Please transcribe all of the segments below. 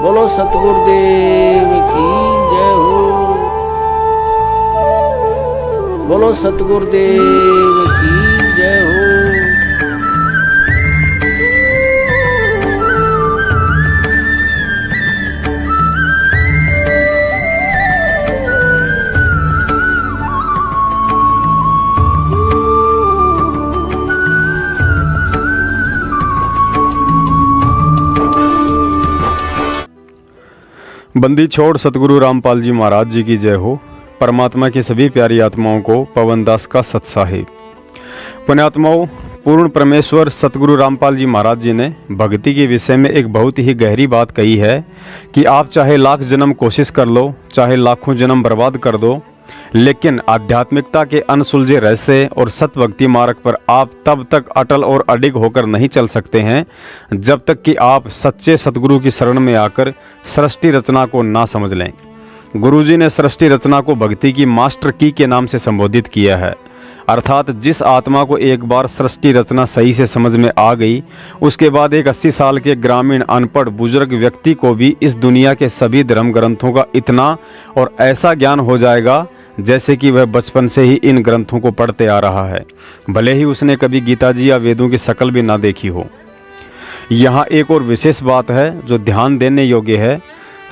बोलो सतगुरुदेव की जय हो। बोलो सतगुरुदेव की जय हो। बंदी छोड़ सतगुरु रामपाल जी महाराज जी की जय हो। परमात्मा की सभी प्यारी आत्माओं को पवन दास का सत्साहिब। पुण्यात्माओं, पूर्ण परमेश्वर सतगुरु रामपाल जी महाराज जी ने भक्ति के विषय में एक बहुत ही गहरी बात कही है कि आप चाहे लाख जन्म कोशिश कर लो, चाहे लाखों जन्म बर्बाद कर दो, लेकिन आध्यात्मिकता के अनसुलझे रहस्य और सतभक्ति मार्ग पर आप तब तक अटल और अडिग होकर नहीं चल सकते हैं जब तक कि आप सच्चे सतगुरु की शरण में आकर सृष्टि रचना को ना समझ लें। गुरुजी ने सृष्टि रचना को भक्ति की मास्टर की के नाम से संबोधित किया है, अर्थात जिस आत्मा को एक बार सृष्टि रचना सही से समझ में आ गई, उसके बाद एक 80 साल के ग्रामीण अनपढ़ बुजुर्ग व्यक्ति को भी इस दुनिया के सभी धर्म ग्रंथों का इतना और ऐसा ज्ञान हो जाएगा जैसे कि वह बचपन से ही इन ग्रंथों को पढ़ते आ रहा है, भले ही उसने कभी गीता जी या वेदों की शक्ल भी ना देखी हो। यहाँ एक और विशेष बात है जो ध्यान देने योग्य है।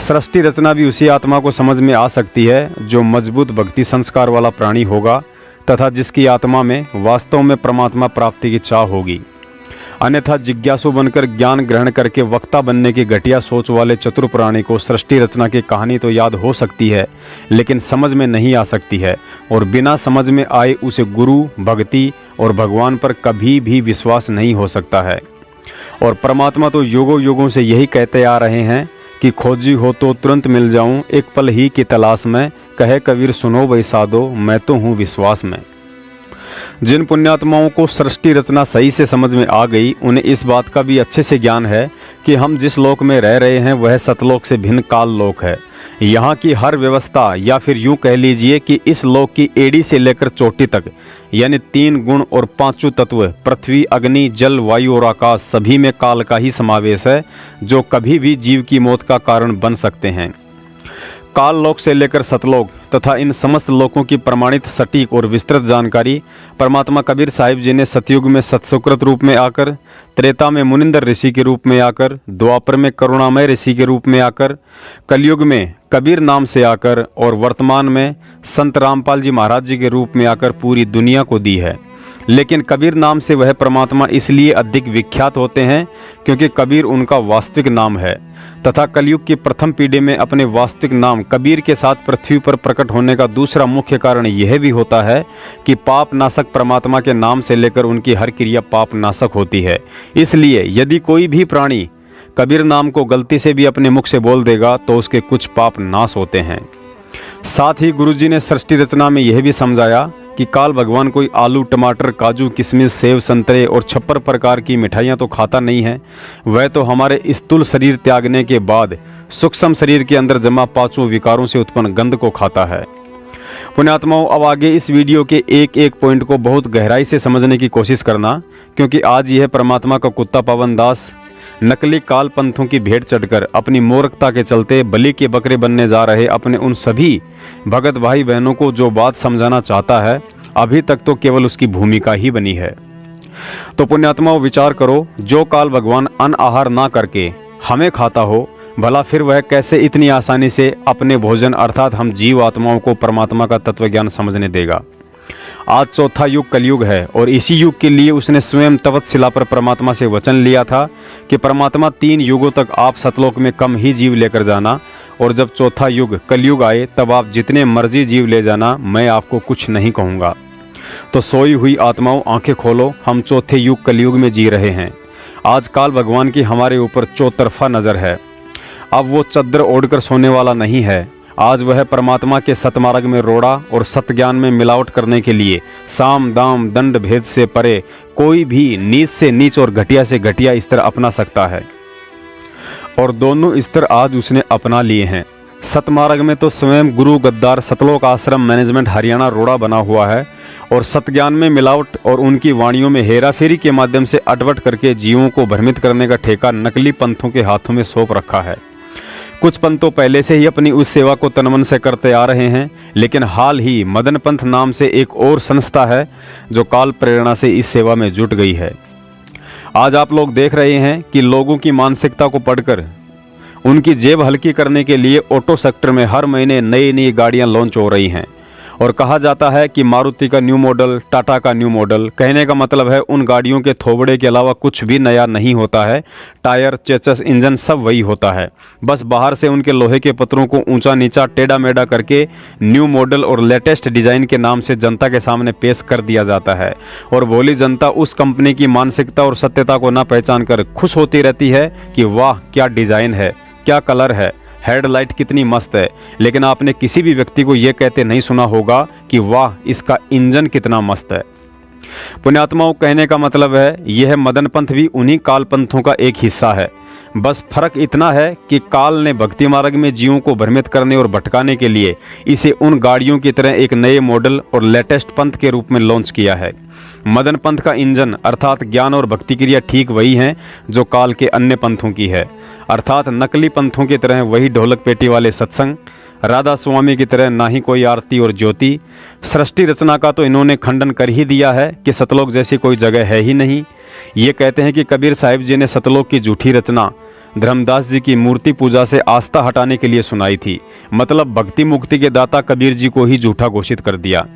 सृष्टि रचना भी उसी आत्मा को समझ में आ सकती है जो मजबूत भक्ति संस्कार वाला प्राणी होगा तथा जिसकी आत्मा में वास्तव में परमात्मा प्राप्ति की चाह होगी। अन्यथा जिज्ञासु बनकर ज्ञान ग्रहण करके वक्ता बनने की घटिया सोच वाले चतुर प्राणी को सृष्टि रचना की कहानी तो याद हो सकती है, लेकिन समझ में नहीं आ सकती है, और बिना समझ में आए उसे गुरु, भक्ति और भगवान पर कभी भी विश्वास नहीं हो सकता है। और परमात्मा तो युगों युगों से यही कहते आ रहे हैं कि खोजी हो तो तुरंत मिल जाऊं, एक पल ही की तलाश में, कहे कबीर सुनो वही साधो, मैं तो हूँ विश्वास में। जिन पुण्यात्माओं को सृष्टि रचना सही से समझ में आ गई, उन्हें इस बात का भी अच्छे से ज्ञान है कि हम जिस लोक में रह रहे हैं वह सतलोक से भिन्न काल लोक है। यहाँ की हर व्यवस्था, या फिर यूँ कह लीजिए कि इस लोक की एड़ी से लेकर चोटी तक, यानी 3 गुण और 5 तत्व पृथ्वी, अग्नि, जल, वायु और आकाश, सभी में काल का ही समावेश है जो कभी भी जीव की मौत का कारण बन सकते हैं। काल लोक से लेकर सतलोक तथा इन समस्त लोकों की प्रमाणित, सटीक और विस्तृत जानकारी परमात्मा कबीर साहिब जी ने सतयुग में सतसुकृत रूप में आकर, त्रेता में मुनिंदर ऋषि के रूप में आकर, द्वापर में करुणामय ऋषि के रूप में आकर, कलयुग में कबीर नाम से आकर और वर्तमान में संत रामपाल जी महाराज जी के रूप में आकर पूरी दुनिया को दी है। लेकिन कबीर नाम से वह परमात्मा इसलिए अधिक विख्यात होते हैं क्योंकि कबीर उनका वास्तविक नाम है, तथा कलयुग की प्रथम पीढ़ी में अपने वास्तविक नाम कबीर के साथ पृथ्वी पर प्रकट होने का दूसरा मुख्य कारण यह भी होता है कि पाप नाशक परमात्मा के नाम से लेकर उनकी हर क्रिया पाप नाशक होती है। इसलिए यदि कोई भी प्राणी कबीर नाम को गलती से भी अपने मुख से बोल देगा तो उसके कुछ पाप नाश होते हैं। साथ ही गुरुजी ने सृष्टि रचना में यह भी समझाया कि काल भगवान कोई आलू, टमाटर, काजू, किशमिश, सेब, संतरे और 56 प्रकार की मिठाइयाँ तो खाता नहीं है। वह तो हमारे स्थूल शरीर त्यागने के बाद सूक्ष्म शरीर के अंदर जमा 5 विकारों से उत्पन्न गंध को खाता है। पुण्यात्माओं, अब आगे इस वीडियो के एक एक पॉइंट को बहुत गहराई से समझने की कोशिश करना, क्योंकि आज यह परमात्मा का कुत्ता पवन दास नकली काल पंथों की भेंट चढ़कर अपनी मूर्खता के चलते बलि के बकरे बनने जा रहे अपने उन सभी भगत भाई बहनों को जो बात समझाना चाहता है, अभी तक तो केवल उसकी भूमिका ही बनी है। तो पुण्यात्माओं, विचार करो, जो काल भगवान अन्न आहार ना करके हमें खाता हो, भला फिर वह कैसे इतनी आसानी से अपने भोजन अर्थात हम जीव आत्माओं को परमात्मा का तत्वज्ञान समझने देगा। आज चौथा युग कलयुग है और इसी युग के लिए उसने स्वयं तवत्शिला पर परमात्मा से वचन लिया था कि परमात्मा 3 युगों तक आप सतलोक में कम ही जीव लेकर जाना, और जब चौथा युग कलयुग आए तब आप जितने मर्जी जीव ले जाना, मैं आपको कुछ नहीं कहूँगा। तो सोई हुई आत्माओं, आंखें खोलो, हम चौथे युग कलयुग में जी रहे हैं। आज काल भगवान की हमारे ऊपर चौतरफा नज़र है। अब वो चद्दर ओढ़कर सोने वाला नहीं है। आज वह परमात्मा के सतमार्ग में रोड़ा और सतज्ञान में मिलावट करने के लिए साम दाम दंड भेद से परे कोई भी नीच से नीच और घटिया से घटिया स्तर अपना सकता है, और दोनों स्तर आज उसने अपना लिए हैं। सतमार्ग में तो स्वयं गुरु गद्दार सतलोक आश्रम मैनेजमेंट हरियाणा रोड़ा बना हुआ है, और सतज्ञान में मिलावट और उनकी वाणियों में हेराफेरी के माध्यम से अटवट करके जीवों को भ्रमित करने का ठेका नकली पंथों के हाथों में सौंप रखा है। कुछ पंथ तो पहले से ही अपनी उस सेवा को तनमन से करते आ रहे हैं, लेकिन हाल ही मदन पंथ नाम से एक और संस्था है जो काल प्रेरणा से इस सेवा में जुट गई है। आज आप लोग देख रहे हैं कि लोगों की मानसिकता को पढ़कर उनकी जेब हल्की करने के लिए ऑटो सेक्टर में हर महीने नई नई गाड़ियां लॉन्च हो रही हैं और कहा जाता है कि मारुति का न्यू मॉडल, टाटा का न्यू मॉडल। कहने का मतलब है उन गाड़ियों के थोबड़े के अलावा कुछ भी नया नहीं होता है। टायर, चेचस, इंजन सब वही होता है, बस बाहर से उनके लोहे के पत्रों को ऊंचा नीचा टेढ़ा मेढ़ा करके न्यू मॉडल और लेटेस्ट डिज़ाइन के नाम से जनता के सामने पेश कर दिया जाता है। और भोली जनता उस कंपनी की मानसिकता और सत्यता को ना पहचान कर खुश होती रहती है कि वाह क्या डिज़ाइन है, क्या कलर है, हेडलाइट कितनी मस्त है। लेकिन आपने किसी भी व्यक्ति को यह कहते नहीं सुना होगा कि वाह इसका इंजन कितना मस्त है। पुण्यात्माओं, कहने का मतलब है यह मदन पंथ भी उन्हीं काल पंथों का एक हिस्सा है। बस फर्क इतना है कि काल ने भक्ति मार्ग में जीवों को भ्रमित करने और भटकाने के लिए इसे उन गाड़ियों की तरह एक नए मॉडल और लेटेस्ट पंथ के रूप में लॉन्च किया है। मदन पंथ का इंजन अर्थात ज्ञान और भक्ति क्रिया ठीक वही है जो काल के अन्य पंथों की है, अर्थात नकली पंथों की तरह वही ढोलक पेटी वाले सत्संग, राधा स्वामी की तरह ना ही कोई आरती और ज्योति। सृष्टि रचना का तो इन्होंने खंडन कर ही दिया है कि सतलोक जैसी कोई जगह है ही नहीं। ये कहते हैं कि कबीर साहिब जी ने सतलोक की झूठी रचना धर्मदास जी की मूर्ति पूजा से आस्था हटाने के लिए सुनाई थी, मतलब भक्ति मुक्ति के दाता कबीर जी को ही झूठा घोषित कर दिया।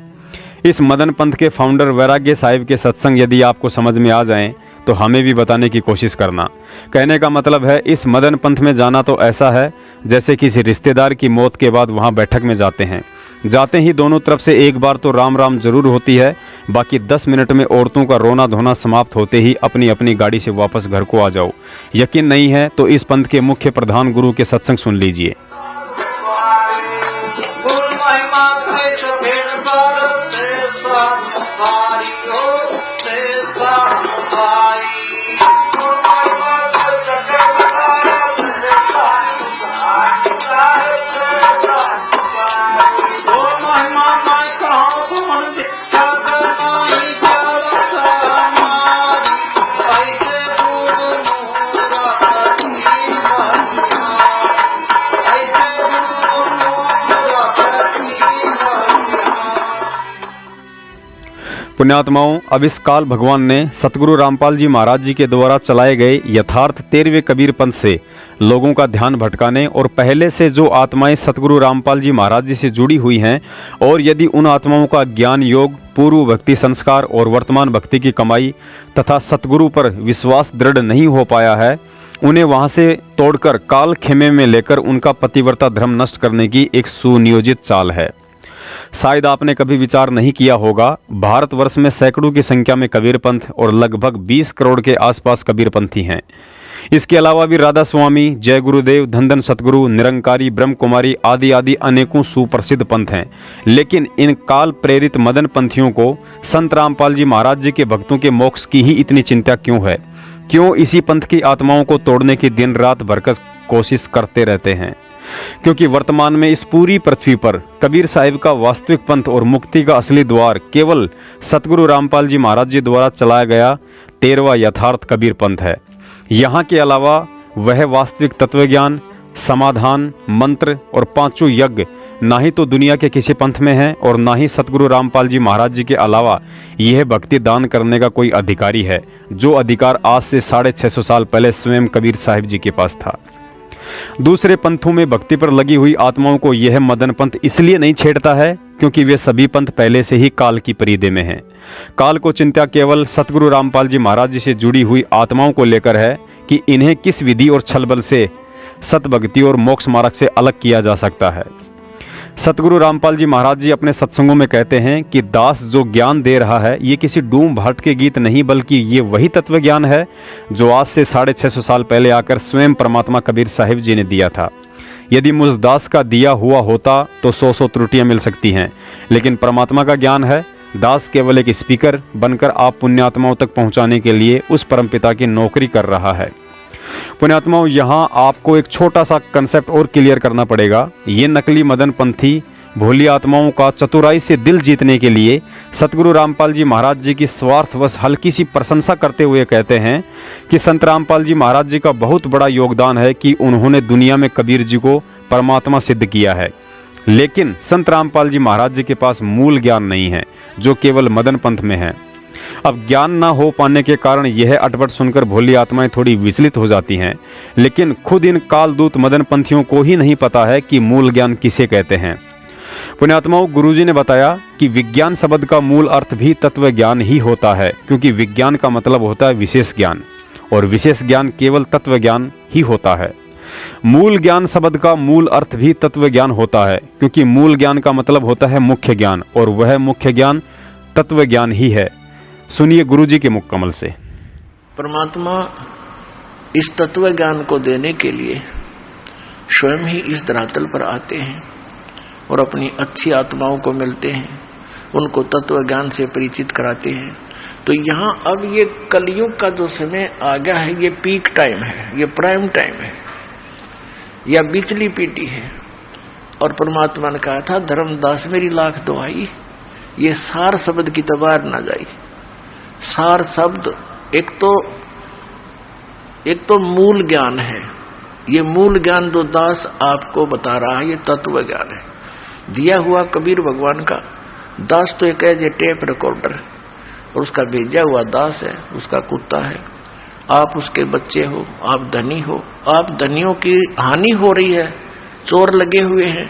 इस मदन पंथ के फाउंडर वैराग्य साहिब के सत्संग यदि आपको समझ में आ जाएं तो हमें भी बताने की कोशिश करना। कहने का मतलब है इस मदन पंथ में जाना तो ऐसा है जैसे किसी रिश्तेदार की मौत के बाद वहाँ बैठक में जाते हैं। जाते ही दोनों तरफ से एक बार तो राम राम जरूर होती है, बाकी 10 मिनट में औरतों का रोना धोना समाप्त होते ही अपनी अपनी गाड़ी से वापस घर को आ जाओ। यकीन नहीं है तो इस पंथ के मुख्य प्रधान गुरु के सत्संग सुन लीजिए। पुण्यात्माओं, अब इस काल भगवान ने सतगुरु रामपाल जी महाराज जी के द्वारा चलाए गए यथार्थ 13वें कबीर पंथ से लोगों का ध्यान भटकाने और पहले से जो आत्माएं सतगुरु रामपाल जी महाराज जी से जुड़ी हुई हैं और यदि उन आत्माओं का ज्ञान योग, पूर्व भक्ति संस्कार और वर्तमान भक्ति की कमाई तथा सतगुरु पर विश्वास दृढ़ नहीं हो पाया है, उन्हें वहां से तोड़कर काल खेमे में लेकर उनका पतिव्रता धर्म नष्ट करने की एक सुनियोजित चाल है। शायद आपने कभी विचार नहीं किया होगा, भारतवर्ष में सैकड़ों की संख्या में कबीर पंथ और लगभग 20 करोड़ के आसपास कबीर पंथी हैं। इसके अलावा भी राधा स्वामी, जय गुरुदेव, धन सतगुरु, निरंकारी, ब्रह्म कुमारी आदि आदि अनेकों सुप्रसिद्ध पंथ हैं। लेकिन इन काल प्रेरित मदन पंथियों को संत रामपाल जी महाराज जी के भक्तों के मोक्ष की ही इतनी चिंता क्यों है? क्यों इसी पंथ की आत्माओं को तोड़ने की दिन रात भरकस कोशिश करते रहते हैं? क्योंकि वर्तमान में इस पूरी पृथ्वी पर कबीर साहिब का वास्तविक पंथ और मुक्ति का असली द्वार केवल सतगुरु रामपाल जी महाराज जी द्वारा चलाया गया 13वां यथार्थ कबीर पंथ है। यहाँ के अलावा वह वास्तविक तत्वज्ञान, समाधान, मंत्र और 5 यज्ञ ना ही तो दुनिया के किसी पंथ में है और ना ही सतगुरु रामपाल जी महाराज जी के अलावा यह भक्ति दान करने का कोई अधिकारी है, जो अधिकार आज से 650 साल पहले स्वयं कबीर साहिब जी के पास था। दूसरे पंथों में भक्ति पर लगी हुई आत्माओं को यह मदन पंथ इसलिए नहीं छेड़ता है क्योंकि वे सभी पंथ पहले से ही काल की परिधि में हैं। काल को चिंता केवल सतगुरु रामपाल जी महाराज जी से जुड़ी हुई आत्माओं को लेकर है कि इन्हें किस विधि और छलबल से सतभक्ति और मोक्ष मार्ग से अलग किया जा सकता है। सतगुरु रामपाल जी महाराज जी अपने सत्संगों में कहते हैं कि दास जो ज्ञान दे रहा है ये किसी डूम भाट के गीत नहीं, बल्कि ये वही तत्व ज्ञान है जो आज से 650 साल पहले आकर स्वयं परमात्मा कबीर साहिब जी ने दिया था। यदि मुझ दास का दिया हुआ होता तो 100 त्रुटियां मिल सकती हैं, लेकिन परमात्मा का ज्ञान है। दास केवल एक स्पीकर बनकर आप पुण्यात्माओं तक पहुंचाने के लिए उस परमपिता की नौकरी कर रहा है। पुण्यात्माओं, यहाँ आपको एक छोटा सा कंसेप्ट और क्लियर करना पड़ेगा। ये नकली मदन पंथी भोली आत्माओं का चतुराई से दिल जीतने के लिए सतगुरु रामपाल जी महाराज जी की स्वार्थवश हल्की सी प्रशंसा करते हुए कहते हैं कि संत रामपाल जी महाराज जी का बहुत बड़ा योगदान है कि उन्होंने दुनिया में कबीर जी को परमात्मा सिद्ध किया है। लेकिन संत रामपाल जी महाराज जी के पास मूल ज्ञान नहीं है, जो केवल मदन पंथ में है। अब ज्ञान ना हो पाने के कारण यह अटपट सुनकर भोली आत्माएं थोड़ी विचलित हो जाती हैं, लेकिन खुद इन कालदूत मदन पंथियों को ही नहीं पता है कि मूल ज्ञान किसे कहते हैं। पुण्यात्माओं, गुरुजी ने बताया कि विज्ञान शब्द का मूल अर्थ भी तत्व ज्ञान ही होता है, क्योंकि विज्ञान का मतलब होता है विशेष ज्ञान, और विशेष ज्ञान केवल तत्व ज्ञान ही होता है। मूल ज्ञान शब्द का मूल अर्थ भी तत्व ज्ञान होता है, क्योंकि मूल ज्ञान का मतलब होता है मुख्य ज्ञान, और वह मुख्य ज्ञान तत्व ज्ञान ही है। सुनिए गुरुजी के मुख कमल से। परमात्मा इस तत्व ज्ञान को देने के लिए स्वयं ही इस धरातल पर आते हैं और अपनी अच्छी आत्माओं को मिलते हैं, उनको तत्व ज्ञान से परिचित कराते हैं। तो यहाँ अब ये कलयुग का जो समय आ गया है, ये पीक टाइम है, ये प्राइम टाइम है, या बिचली पीटी है। और परमात्मा ने कहा था, धर्मदास मेरी लाख दुआई, ये सार शब्द की तबार ना जाई। सार शब्द एक तो मूल ज्ञान है। ये मूल ज्ञान जो दास आपको बता रहा है, ये तत्व ज्ञान है दिया हुआ कबीर भगवान का। दास तो एक है टेप रिकॉर्डर, और उसका भेजा हुआ दास है, उसका कुत्ता है। आप उसके बच्चे हो, आप धनी हो, आप धनियों की हानि हो रही है, चोर लगे हुए हैं,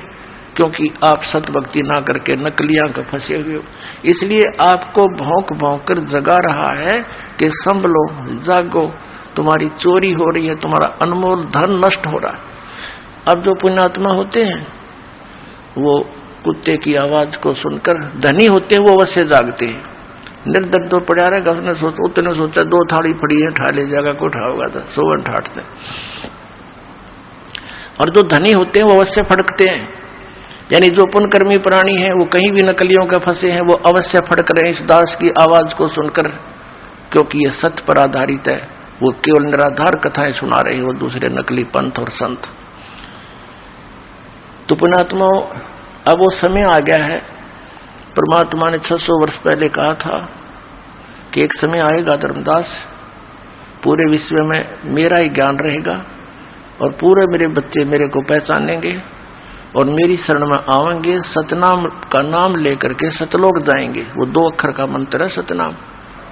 क्योंकि आप सतभक्ति ना करके नकलियां का फंसे हुए हो। इसलिए आपको भौंक भौंक कर जगा रहा है कि संभलो, जागो, तुम्हारी चोरी हो रही है, तुम्हारा अनमोल धन नष्ट हो रहा है। अब जो पुण्यात्मा होते हैं वो कुत्ते की आवाज को सुनकर, धनी होते हैं वो अवश्य जागते हैं। निर्धन तो पड़ा रहेगा, उसने सोचा 2 थाली पड़ी है, ठा ले जाएगा, को उठाओगा तो सोवन ठाटते। और जो धनी होते हैं वो अवश्य फड़कते हैं, यानी जो पुण्यकर्मी प्राणी हैं वो कहीं भी नकलियों के फंसे हैं, वो अवश्य फड़क रहे हैं इस दास की आवाज को सुनकर, क्योंकि ये सत्य पर आधारित है। वो केवल निराधार कथाएं सुना रहे हैं, वो दूसरे नकली पंथ और संत। तो पुण्यात्मा, अब वो समय आ गया है। परमात्मा ने 600 वर्ष पहले कहा था कि एक समय आएगा धर्मदास, पूरे विश्व में मेरा ही ज्ञान रहेगा और पूरे मेरे बच्चे मेरे को पहचानेंगे और मेरी शरण में आवेंगे, सतनाम का नाम लेकर के सतलोक जाएंगे। वो 2 अक्षर का मंत्र है सतनाम।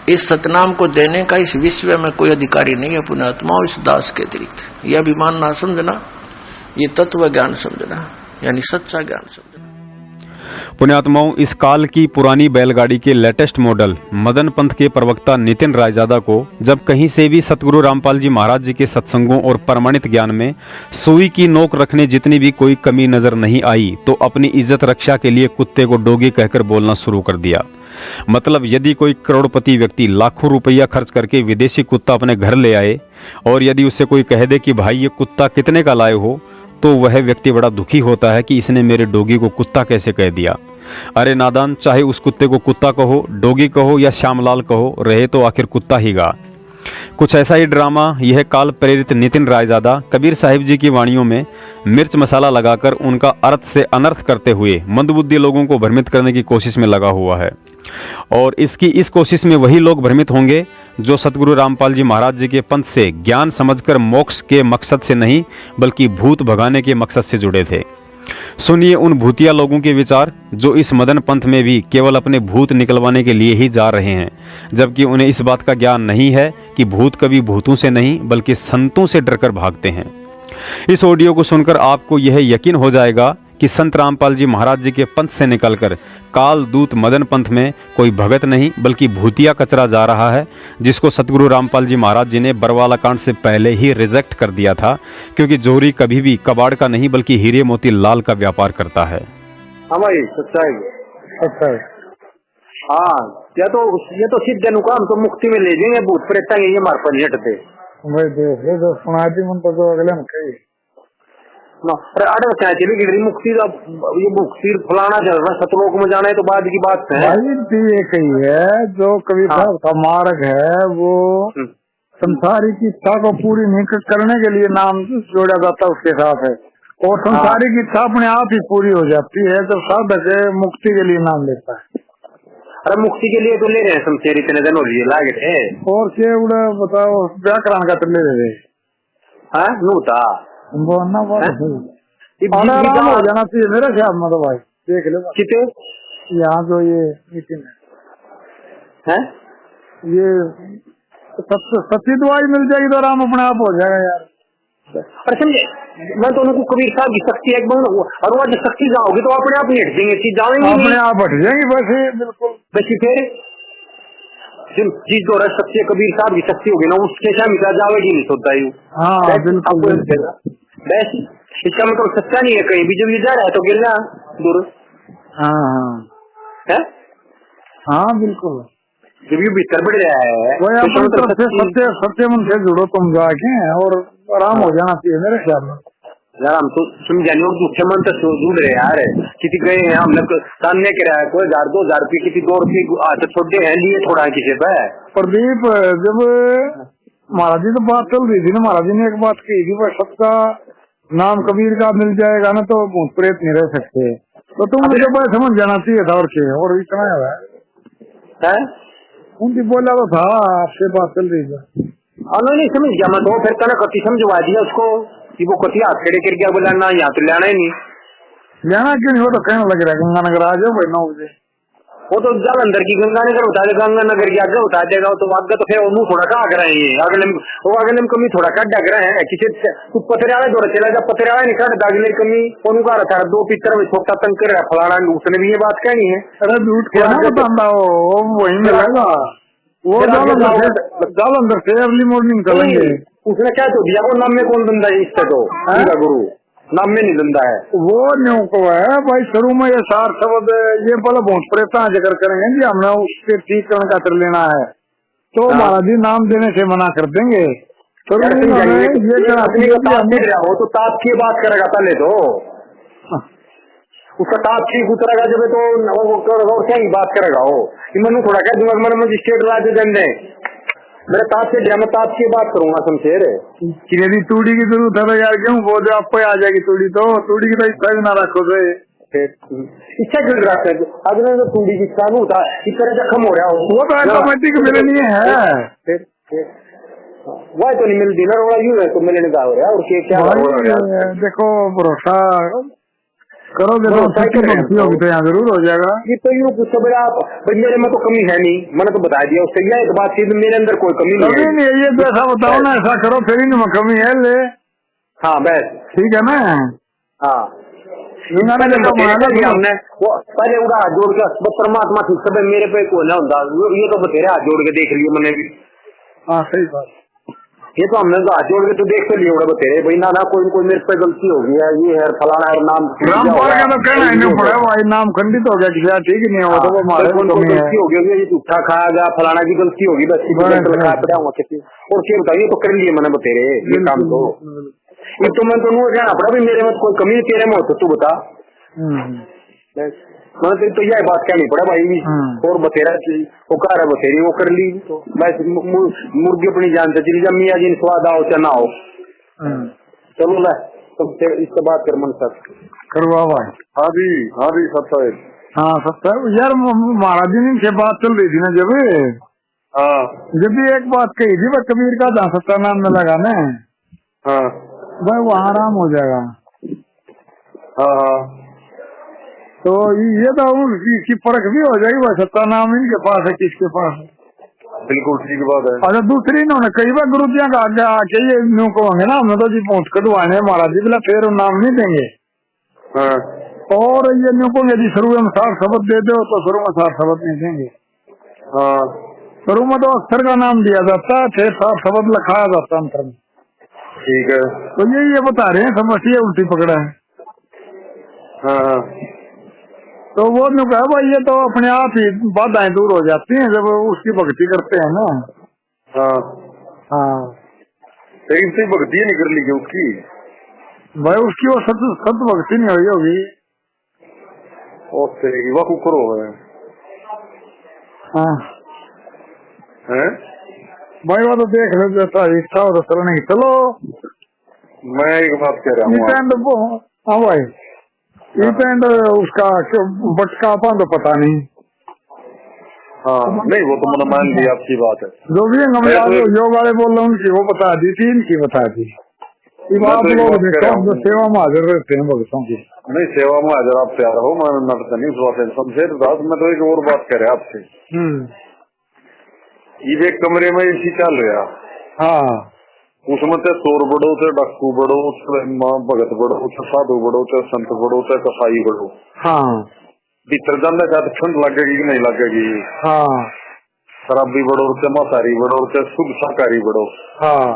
इस सतनाम को देने का इस विश्व में कोई अधिकारी नहीं है पुण्यात्मा, इस दास के अतिरिक्त। यह अभिमान ना समझना, ये तत्व ज्ञान समझना, यानी सच्चा ज्ञान समझना। पुण्यात्माओं, इस काल की पुरानी बैलगाड़ी के लेटेस्ट मॉडल मदन पंथ के प्रवक्ता नितिन रायजादा को जब कहीं से भी सतगुरु रामपाल जी महाराज जी के सत्संगों और प्रमाणित ज्ञान में सुई की नोक रखने जितनी भी कोई कमी नजर नहीं आई, तो अपनी इज्जत रक्षा के लिए कुत्ते को डोगी कहकर बोलना शुरू कर दिया। मतलब यदि कोई करोड़पति व्यक्ति लाखों रुपया खर्च करके विदेशी कुत्ता अपने घर ले आए और यदि उससे कोई कह दे कि भाई ये कुत्ता कितने का लाए हो, तो वह व्यक्ति बड़ा दुखी होता है कि इसने मेरे डोगी को कुत्ता कैसे कह दिया। अरे नादान, चाहे उस कुत्ते को कुत्ता कहो, डोगी कहो या श्यामलाल कहो, रहे तो आखिर कुत्ता ही गा। कुछ ऐसा ही ड्रामा यह काल प्रेरित नितिन रायजादा कबीर साहिब जी की वाणियों में मिर्च मसाला लगाकर उनका अर्थ से अनर्थ करते हुए मंदबुद्धि लोगों को भ्रमित करने की कोशिश में लगा हुआ है। और इस कोशिश में वही लोग भ्रमित होंगे जो सतगुरु रामपाल जी महाराज जी के पंथ से ज्ञान समझकर मोक्ष के मकसद से नहीं बल्कि भूत भगाने के मकसद से जुड़े थे। सुनिए उन भूतिया लोगों के विचार जो इस मदन पंथ में भी केवल अपने भूत निकलवाने के लिए ही जा रहे हैं, जबकि उन्हें इस बात का ज्ञान नहीं है कि भूत कभी भूतों से नहीं बल्कि संतों से डरकर भागते हैं। इस ऑडियो को सुनकर आपको यह यकीन हो जाएगा कि संत रामपाल जी महाराज जी के पंथ से निकलकर काल दूत मदन पंथ में कोई भगत नहीं बल्कि भूतिया कचरा जा रहा है, जिसको सतगुरु रामपाल जी महाराज जी ने बरवाला कांड से पहले ही रिजेक्ट कर दिया था, क्योंकि जोहरी कभी भी कबाड़ का नहीं बल्कि हीरे मोती लाल का व्यापार करता है। हाँ, ये तो सिद्ध अनुकाम तो मुक्ति में ले जाएंगे, भूत प्रेत ये मार पर हटते सुना दी मन तो अगले में कही मुक्ति ये मुक्ति फलाना चल रहा, सतलोक में जाना है तो बाद की बात है। एक ही है जो कबीर साहब का मार्ग है, वो संसारी की इच्छा को पूरी नहीं करने के लिए नाम जोड़ा जाता है उसके साथ है। और संसारिक इच्छा अपने आप ही पूरी हो जाती है जब साधक मुक्ति के लिए नाम लेता है। अरे मुक्ति के लिए तो ले रहे हैं शमशेर, इतने दिन हो लिए लागे थे। और क्या उड़ा बताओ व्याकरण का तो ले रहे हाँ नूता बोलना आराम हो जाना चाहिए मेरे ख्याल में। तो भाई देख लो कितने यहाँ जो ये मीटिंग है ये सच्ची दवाई मिल जाएगी तो आराम अपने आप हो जाएगा यार। अरे समझे मैं तो उनको कबीर साहब की शक्ति एक और वो जो शक्ति जाओगी तो अपने आप नहीं हट देंगे, चीज जाएंगे अपने आप हट जाएंगे वैसे बिल्कुल। वैसे फिर चीज तो शक्ति कबीर साहब की शक्ति होगी ना उसके साथ मिटा जाएगी नहीं सोता ही। हाँ बिल्कुल बस इसका मतलब सच्चा नहीं है, कहीं भी जब ये जा रहा है तो गिरना दूर। हाँ हाँ बिल्कुल जब ये भीतर बढ़ रहा है तो सत्य मन से जुड़ो तुम जाके और आराम हो जाना चाहिए मेरे ख्याल में। यार हम तो समझाने और झूठे मन से जुड़ रहे यार, किसी गए हैं हम लोग सामने करा है कोई 1000-2000 रुपये किसी 2 रुपये छोटे हैं लिए थोड़ा किसी पे। प्रदीप जब महाराज जी तो बात चल रही थी ना, महाराज जी ने एक बात कही थी वह सबका नाम कबीर का मिल जाएगा ना तो भूत प्रेत नहीं रह सकते, तो तुम मुझे बात समझ जाना चाहिए था। और इतना है उनकी बोला तो था आपसे बात चल रही थी नहीं समझ गया मैं तो फिर कहना कति समझवा दिया उसको कि वो कति हाथ खड़े कर गया, बोला ना यहाँ तो लेना ही नहीं। लेना क्यों नहीं, वो तो कहने लग रहा है गंगानगर आ जाओ भाई 9 बजे। वो तो जब अंदर की गंगानगर बता देगा, गंगानगर की आगे बता देगा तो आगे तो फिर मुंह थोड़ा का आग रहे हैं अगले में कमी थोड़ा का डग रहे हैं किसी तू पतरियाला दौड़ चला जा पतरियाला नहीं काट अगले कमी कौन का रखा 2 पिक्चर में छोटा तंग कर रहा फलाना उसने भी ये बात कहनी है। अरे झूठ क्या बताना वही मिलेगा वो अंदर से अर्ली मॉर्निंग चलेंगे। उसने क्या तो दिया वो नाम में कौन धंधा है इससे तो गुरु नाम में नहीं धंधा है वो न्यू को है भाई शुरू में ये 4 शब्द ये बोला बहुत परेशान जिक्र करेंगे जी हमने उसके ठीक करने का कर लेना है तो महाराज जी नाम देने से मना कर देंगे। तो तो ताप की बात करेगा पहले तो उसका ताप ठीक उतरेगा जब तो क्या ही बात करेगा वो मैंने थोड़ा क्या दिमाग में मुझे स्टेट राज्य दंड है मेरे ताप से मैं ताप की बात करूंगा शमशेर यदि तूड़ी की जरूरत है तो यार क्यों वो जो आपको आ जाएगी तूड़ी तो तूड़ी की तो इच्छा भी ना रखो तो इच्छा क्यों रखते हैं अगले तो तूड़ी की इच्छा नहीं होता इस तरह जख्म हो रहा हो वो तो ऑटोमेटिक मेरे लिए है वह तो नहीं मिलती ना रोड़ा यूं है तो मिलने का हो रहा है और क्या हो रहा है। देखो भरोसा करो देखो होगी तो यहाँ जरूर हो जाएगा। ये तो यूँ पूछो भाई आप भाई मेरे में तो कमी है नहीं मैंने तो बता दिया उससे यह एक बात थी मेरे अंदर कोई कमी नहीं है ये तो ऐसा बताओ ना ऐसा करो फिर इनमें कमी है ले हाँ बस ठीक है ना हाँ हमने वो पहले उड़ा हाथ जोड़ के परमात्मा ठीक सब मेरे पे कोई ना होता ये तो बतेरे हाथ जोड़ के देख लिए मैंने भी। हाँ सही बात ये तो हमने हाथ जोड़ के तो देख तो लिए होगा बतेरे भाई ना कोई मेरे पे गलती हो गई है ये है फलाना है नाम रामपाल का तो कहना ही नहीं पड़ा भाई नाम खंडित हो गया किसी ठीक ही नहीं होगा तो वो हमारे गलती हो गई ये झूठा खाया गया फलाना की गलती होगी बस खाया पड़ा हुआ किसी और क्या बताइए तो कर लिए मैंने बतेरे ये काम तो ये तो मैं तो कहना पड़ा भाई मेरे में कोई कमी तेरे में होता तू बता मैंने तो यह बात कहनी पड़ा भाई और बतेरा वो कह रहा बतेरी वो कर ली तो बस मुर्गी अपनी जान से चली जा मियाँ जी स्वाद आओ चाहे ना हो चलो ला तो इससे बात कर मन सर करवा भाई। हाँ जी सत्ता हाँ सत्ता यार महाराज जी से बात चल रही थी ना जब भी एक बात कही थी वह कबीर का जहाँ सत्ता नाम में लगा ना भाई वहाँ आराम हो जाएगा। तो ये तो इसकी परख भी हो जाएगी भाई सत्ता नाम इनके पास है किसके पास है। बिल्कुल ठीक बात है। अच्छा दूसरी इन्होंने कई बार गुरु जी का आके ये न्यू कहोगे ना हमने तो जी पहुँच कटवाने महाराज जी बोला फिर नाम नहीं देंगे और ये न्यू कहोगे जी शुरू में 7 शब्द दे दो तो शुरू में 7 शब्द नहीं देंगे। शुरू में तो अक्षर का नाम दिया जाता है फिर 7 शब्द लिखाया जाता अंतर में। ठीक है तो ये बता रहे हैं समझिए उल्टी पकड़ा है। तो वो न्यू कहा भाई ये तो अपने आप ही बाधाएं दूर हो जाती हैं जब उसकी भक्ति करते हैं ना। लेकिन से भक्ति नहीं कर ली उसकी भाई उसकी वो सत भक्ति नहीं हुई होगी वह कुकर हो गए। भाई वो तो देख लो जैसा इच्छा हो तो चलने की चलो मैं एक बात कह रहा हूँ, हाँ भाई, एंड उसका बटका अपन तो पता नहीं। हाँ नहीं, वो तो मैंने मान लिया आपकी बात है। जो भी जो वाले बोल रहे उनकी वो बता दी थी, इनकी बता दी। आप लोग देखो सेवा में हाजिर रहते हैं भगतों की। नहीं, सेवा में हाजिर आप तैयार हो, मैं नहीं उस बात शमशेर दास। मैं तो एक और बात कह रहा आपसे। ये एक कमरे में एसी चल रहा, हाँ, उसमें चाहे चोर बढ़ो, चाहे डाकू बढ़ो, चाहे भगत बढ़ो, चाहे साधु बढ़ो, चाहे संत बढ़ो, चाहे कसाई बढ़ो, हाँ, भीतर जाने का ठंड लगेगी कि नहीं लगेगी। हाँ, शराबी बढ़ो, चाहे मांसाहारी बढ़ो, चाहे शुद्ध शाकाहारी बढ़ो। हाँ,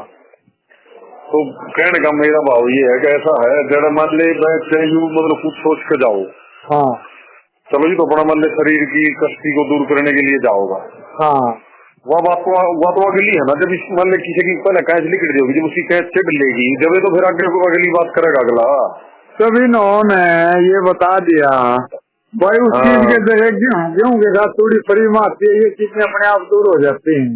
तो कहने का मेरा भाव ये है कि ऐसा है, जरा मान ले मतलब कुछ सोच के जाओ। हाँ, चलो जी, तो अपना मान ले शरीर की कष्टी को दूर करने के लिए जाओगा। हाँ, वह बात तो अगली है ना। जब मान ले किसी की पहले कैच लिख देगी, जब उसकी कैच चिट लेगी, जब तो फिर आगे अगली बात करेगा अगला। तभी इन्होंने ये बता दिया भाई, उस चीज के गेहूं के साथ थोड़ी फरी मारती है, ये चीजें अपने आप दूर हो जाती हैं।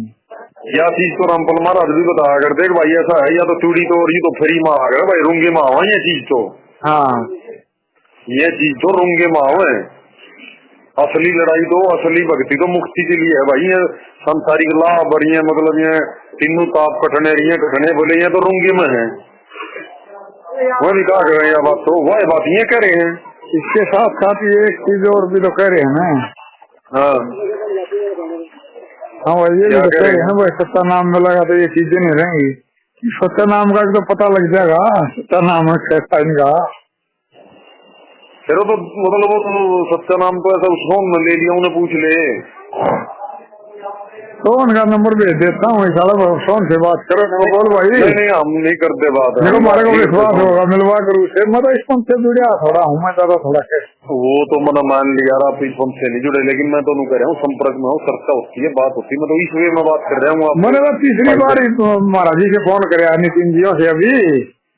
या चीज तो रामपाल महाराज भी बताया कर, देख भाई ऐसा है, या तो चूड़ी तो और ये तो फ्री माँ आ गया भाई, रूंगे माँ ये चीज तो। हाँ, ये चीज तो रूंगे माँ है। असली लड़ाई तो, असली भक्ति तो मुक्ति के लिए है भाई। ये संसारिक लाभ बढ़िया, मतलब ये तीनों ताप कटने बोले, ये तो रूंगे में है। वह भी कहा कर रहे हैं बात, तो वह बात ये कह रहे हैं। इसके साथ साथ ये एक चीज और भी तो कह रहे हैं ना। हाँ, हाँ भाई, ये भी तो कह रहे हैं भाई, सत्ता नाम में लगा तो ये चीजें नहीं रहेंगी। सत्ता नाम का तो पता लग जाएगा, सत्ता नाम है कैसा इनका। फिर तो मतलब वो सत्ता नाम को ऐसा उस फोन में ले लिया, उन्हें पूछ ले तो उनका नंबर भेज देता हूँ, फोन से बात करो। बोल भाई, नहीं हम नहीं करते बात, हमारे को विश्वास होगा, मिलवा कर उसे। मैं तो इस फोन से जुड़ा थोड़ा हूँ, मैं ज्यादा थोड़ा वो तो मैंने मान लिया यार, आप इस फोन से नहीं जुड़े, लेकिन मैं तो कह रहा हूँ संपर्क में हूँ, चर्चा होती है, बात होती है। मैं तो इस वे में बात कर रहा हूँ। मैंने तो तीसरी बार महाराज जी से फोन करे नितिन जी से अभी।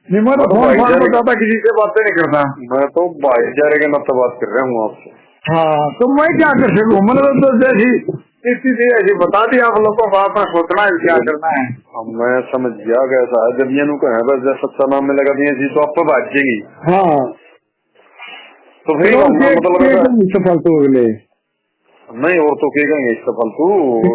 मैं तो फोन बताता किसी से बातें नहीं करता। मैं तो भाईचारे के नाते बात कर रहा हूँ आपसे। हाँ, तो मैं क्या कर सकूँ? मतलब तो जैसी स्थिति ऐसी बता दी आप लोगों को, आपने सोचना है क्या करना है। मैं समझ गया कैसा है, जब ये कहे बस सच्चा नाम में लगा दिए तो आप तो भाग जाएगी। हाँ, तो फिर सफल तो अगले नहीं, और तो क्या कहेंगे सफल तू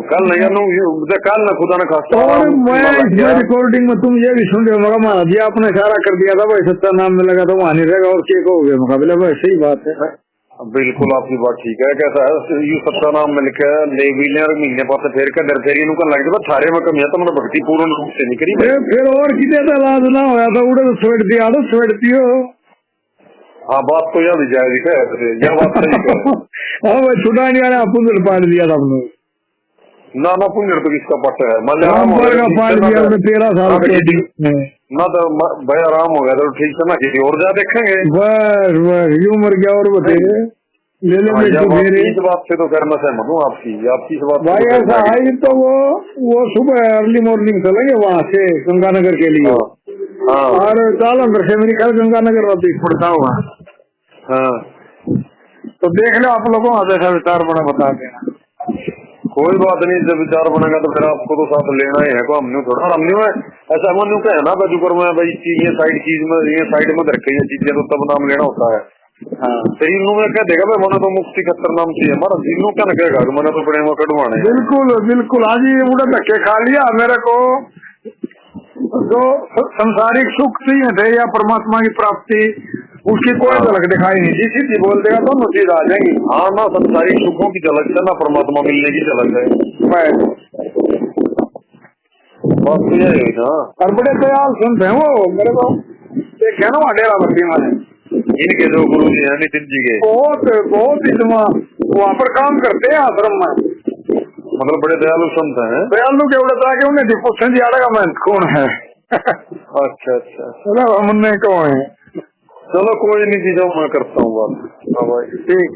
कल नहीं कल न खुदा न खासा। और मैं रिकॉर्डिंग में तुम ये भी सुन रहे हो, महाराज जी आपने इशारा कर दिया था भाई सच्चा नाम में लगा तो वहां नहीं रहेगा, और क्या कहोगे मुकाबले भाई? सही बात है, बिल्कुल आपकी बात ठीक है। कैसा है, यू सत्ता नाम मिल के ले भी ले और महीने पास फेर का डर फेरी लग जाए थारे में कमी है, तो मतलब भक्ति पूर्ण रूप से नहीं करी। फिर और कितने तो इलाज ना होया था, उड़े तो छोड़ दिया तो छोड़ दियो। हाँ, बात तो याद जाएगी क्या बात सही है। हाँ भाई, छुटा नहीं आ रहा, पुंजर पाट दिया था हमने। ना पुंजर तो किसका पट है, पाट दिया 13 साल ना तो भाई आराम हो गया तो ठीक है ना, किसी और जा देखेंगे। बस यू मर गया और बताइए ले ले। इस बात से तो फिर मैं सहमत हूँ आपकी इस बात भाई। ऐसा है तो वो सुबह अर्ली मॉर्निंग चलेंगे वहाँ से गंगानगर के लिए। और जालंधर से मेरी ख्याल गंगानगर वापिस पड़ता होगा। हाँ, तो देख लो आप लोगों का जैसा विचार बना बता देना। कोई बात नहीं, जब विचार बनेगा तो फिर आपको तो साथ लेना ही है को। हमने थोड़ा हमने ऐसा मन का है ना बाजूकर में भाई, ये साइड चीज में ये साइड में रखे ये चीजें तो तब नाम लेना होता है। शरीर में क्या देगा भाई, मैंने तो मुक्ति खतर नाम चाहिए हमारा दिल क्या न कहेगा, मैंने तो बड़े कटवाने। बिल्कुल बिल्कुल, आज ये उड़ा धक्के खा लिया मेरे को। जो संसारिक सुख चाहिए थे या परमात्मा की प्राप्ति, उसकी कोई झलक दिखाई नहीं। जिस चीज बोल देगा तो चीज आ जाएगी। हाँ ना, संसारिक सुखों की झलक है ना, परमात्मा मिलने की झलक है। बात तो यही है ना। और बड़े दयाल संत है वो, मेरे को देखे ना डेरा बस्ती में इनके जो गुरु जी हैं नितिन जी के, बहुत इसमें वहाँ पर काम करते हैं आश्रम में, मतलब बड़े दयालु संत हैं। दयालु के उड़ता के उन्हें पूछे जी आड़ेगा मैं कौन है। अच्छा अच्छा, हमने कौन है। चलो कोई नहीं, चीजों मैं करता हूँ बात। ठीक,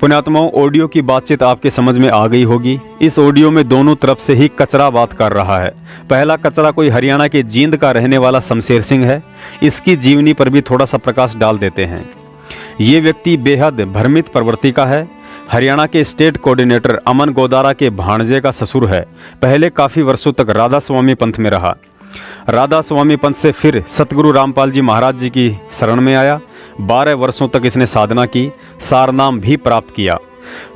पुण्यात्माओं, ऑडियो की बातचीत आपके समझ में आ गई होगी। इस ऑडियो में दोनों तरफ से ही कचरा बात कर रहा है। पहला कचरा कोई हरियाणा के जींद का रहने वाला शमशेर सिंह है। इसकी जीवनी पर भी थोड़ा सा प्रकाश डाल देते हैं। ये व्यक्ति बेहद भ्रमित प्रवृत्ति का है। हरियाणा के स्टेट कोऑर्डिनेटर अमन गोदारा के भाणजे का ससुर है। पहले काफ़ी वर्षों तक राधा स्वामी पंथ में रहा। राधा स्वामी पंथ से फिर सतगुरु रामपाल जी महाराज जी की शरण में आया। 12 वर्षों तक इसने साधना की, सारनाम भी प्राप्त किया।